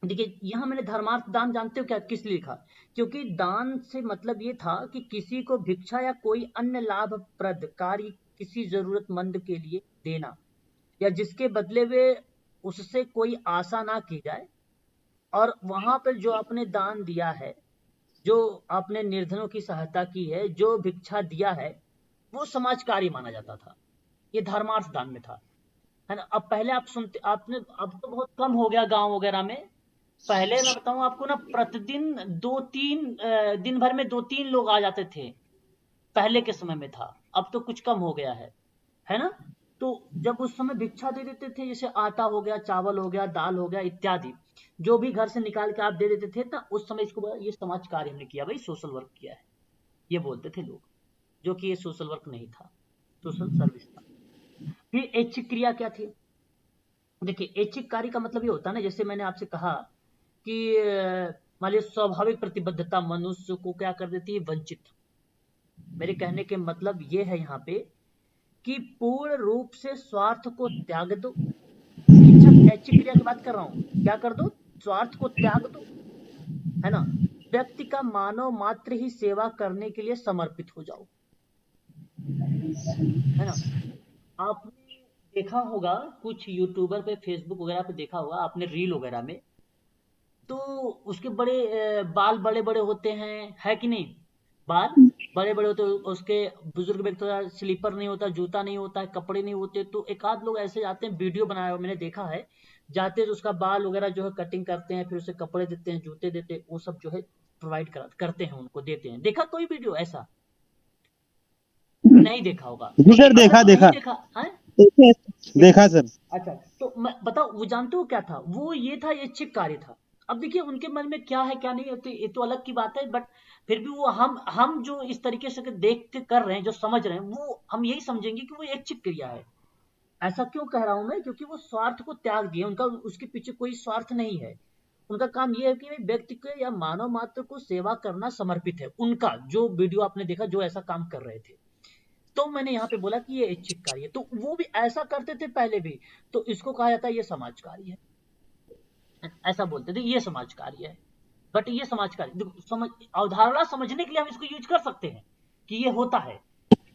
देखिए यहाँ मैंने धर्मार्थ दान, जानते हो क्या किस लिए लिखा? क्योंकि दान से मतलब ये था कि किसी को भिक्षा या कोई अन्य लाभप्रद कार्य किसी जरूरतमंद के लिए देना, या जिसके बदले वे उससे कोई आशा ना की जाए। और वहां पर जो आपने दान दिया है, जो आपने निर्धनों की सहायता की है, जो भिक्षा दिया है, वो समाज कार्य माना जाता था। ये धर्मार्थ दान में था, है ना। अब पहले आप सुनते, आपने, अब तो बहुत कम हो गया गांव वगैरह में। पहले मैं बताऊं आपको ना, प्रतिदिन 2-3 दिन भर में 2-3 लोग आ जाते थे, पहले के समय में था। अब तो कुछ कम हो गया है ना। तो जब उस समय भिक्षा दे देते थे, जैसे आटा हो गया, चावल हो गया, दाल हो गया इत्यादि, जो भी घर से निकाल के आप दे देते थे ना, उस समय इसको ये समाज कार्य हमने किया भाई, सोशल वर्क किया है, ये बोलते थे लोग, जो कि ये सोशल वर्क नहीं था, सोशल सर्विस था। फिर ऐच्छिक क्रिया क्या थी? देखिए ऐच्छिक कार्य का मतलब ये होता है ना, जैसे मैंने आपसे कहा कि मान लीजिए स्वाभाविक प्रतिबद्धता मनुष्य को क्या कर देती है, वंचित। मेरे कहने के मतलब ये है यहाँ पे कि पूर्ण रूप से स्वार्थ को त्याग दो। इच्छा ऐच्छिक क्रिया की बात कर रहा हूँ, क्या कर दो, स्वार्थ को त्याग दो, है ना। व्यक्ति का मानव मात्र ही सेवा करने के लिए समर्पित हो जाओ, है ना। आपने देखा होगा कुछ यूट्यूबर पे, फेसबुक वगैरह पे देखा होगा आपने, रील वगैरह में, तो उसके बड़े बाल बड़े बड़े होते हैं, है कि नहीं, बाल बड़े बड़े होते हैं, उसके बुजुर्ग व्यक्ति का स्लीपर नहीं होता, जूता नहीं होता है, कपड़े नहीं होते, तो एक आध लोग ऐसे जाते हैं, वीडियो बनाया हुआ मैंने देखा है, जाते हैं तो उसका बाल वगैरह जो है कटिंग करते हैं, फिर उसे कपड़े देते हैं, जूते देते हैं, वो सब जो है प्रोवाइड करते हैं, उनको देते हैं। देखा कोई वीडियो ऐसा? नहीं देखा होगा। जी सर, देखा नहीं देखा देखा है? देखा सर। अच्छा, तो मैं बताओ वो जानते हो क्या था, वो ये था, ये चिक कार्य था। अब देखिए उनके मन में क्या है क्या नहीं होती, ये तो अलग की बात है, बट फिर भी वो हम जो इस तरीके से देख के कर रहे हैं, जो समझ रहे हैं, वो हम यही समझेंगे कि वो एक चिक क्रिया है। ऐसा क्यों कह रहा हूं मैं, क्योंकि वो स्वार्थ को त्याग दिए, उनका उसके पीछे कोई स्वार्थ नहीं है। उनका काम ये है कि व्यक्ति को या मानव मात्र को सेवा करना समर्पित है, उनका जो वीडियो आपने देखा, जो ऐसा काम कर रहे थे। तो मैंने यहाँ पे बोला कि ये ऐच्छिक कार्य है, तो वो भी ऐसा करते थे पहले भी, तो इसको कहा जाता है ये समाज कार्य है, ऐसा बोलते थे, ये समाज कार्य है। बट ये समाज कार्य समझ, अवधारणा समझने के लिए हम इसको यूज कर सकते हैं कि ये होता है,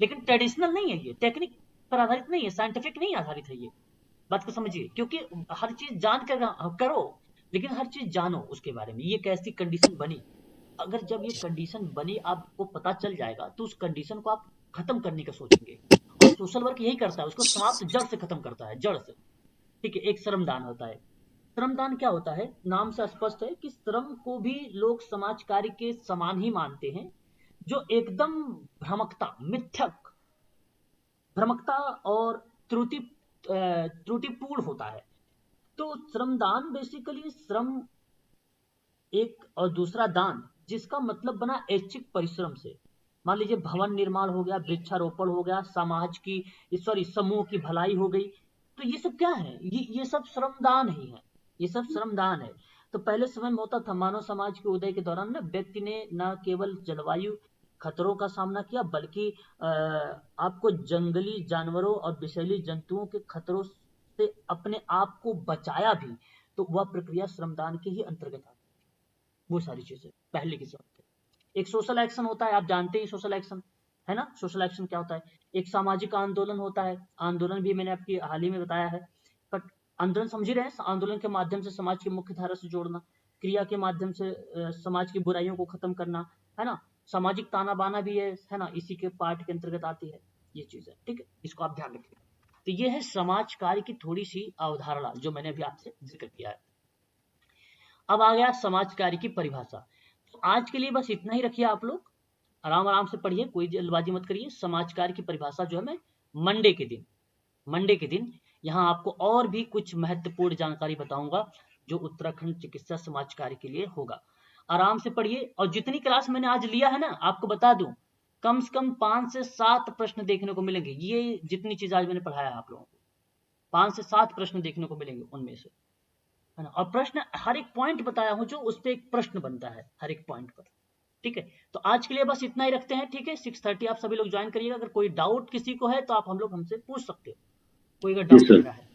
लेकिन ट्रेडिशनल नहीं है, ये टेक्निक पर आधारित नहीं है, साइंटिफिक नहीं आधारित है, ये बात को समझिए। क्योंकि हर चीज जान कर करो, लेकिन हर चीज जानो उसके बारे में, ये कैसी कंडीशन बनी। अगर जब ये कंडीशन बनी आपको पता चल जाएगा, तो उस कंडीशन को आप खत्म करने का सोचेंगे, और सोशल वर्क यही करता है, उसको समाप्त जड़ से खत्म करता है, जड़ से। ठीक है, एक श्रमदान होता है। श्रमदान क्या होता है, नाम से स्पष्ट है कि श्रम को भी लोग समाज कार्य के समान ही मानते हैं, जो एकदम भ्रमकता, मिथ्यक भ्रमकता और त्रुटिपूर्ण होता है। तो श्रमदान बेसिकली श्रम एक, और दूसरा दान, जिसका मतलब बना ऐच्छिक परिश्रम से। मान लीजिए भवन निर्माण हो गया, वृक्षारोपण हो गया, समाज की, सॉरी, समूह की भलाई हो गई, तो ये सब क्या है, ये सब श्रमदान ही है, ये सब श्रमदान है। तो पहले समय में होता था, मानव समाज के उदय के दौरान ना व्यक्ति ने न केवल जलवायु खतरों का सामना किया, बल्कि आपको जंगली जानवरों और विषैली जंतुओं के खतरों से अपने आप को बचाया भी। तो वह प्रक्रिया श्रमदान के ही अंतर्गत आती, वो सारी चीजें पहले की सब। एक सोशल एक्शन होता है, आप जानते हैं सोशल एक्शन, है ना। सोशल एक्शन क्या होता है, एक सामाजिक आंदोलन होता है, आंदोलन भी मैंने आपकी हाल ही में बताया है। बट आंदोलन समझ ही रहे हैं, आंदोलन के माध्यम से समाज की मुख्य धारा से जोड़ना, क्रिया के माध्यम से समाज की बुराइयों को खत्म करना, है ना। सामाजिक ताना बाना भी है ना, इसी के पार्ट के अंतर्गत आती है ये चीजें। ठीक है, इसको आप ध्यान रखिए। तो ये है समाज कार्य की थोड़ी सी अवधारणा, जो मैंने अभी आपसे जिक्र किया है। अब आ गया समाज कार्य की परिभाषा। तो आज के लिए बस इतना ही रखिए, आप लोग आराम आराम से पढ़िए, कोई जल्दबाजी मत करिए। समाज कार्य की परिभाषा जो है मैं मंडे के दिन यहाँ आपको और भी कुछ महत्वपूर्ण जानकारी बताऊंगा, जो उत्तराखंड चिकित्सा समाज कार्य के लिए होगा। आराम से पढ़िए, और जितनी क्लास मैंने आज लिया है ना, आपको बता दूं, कम से कम 5 से 7 प्रश्न देखने को मिलेंगे। ये जितनी चीज आज मैंने पढ़ाया आप लोगों को, 5 से 7 प्रश्न देखने को मिलेंगे उनमें से, है ना। और प्रश्न, हर एक पॉइंट बताया हूं, जो उस पर एक प्रश्न बनता है हर एक पॉइंट पर। ठीक है, तो आज के लिए बस इतना ही रखते हैं। ठीक है, 6:30 आप सभी लोग ज्वाइन करिएगा। अगर कोई डाउट किसी को है तो आप हम लोग हमसे पूछ सकते हो, कोई अगर डाउट सर। है।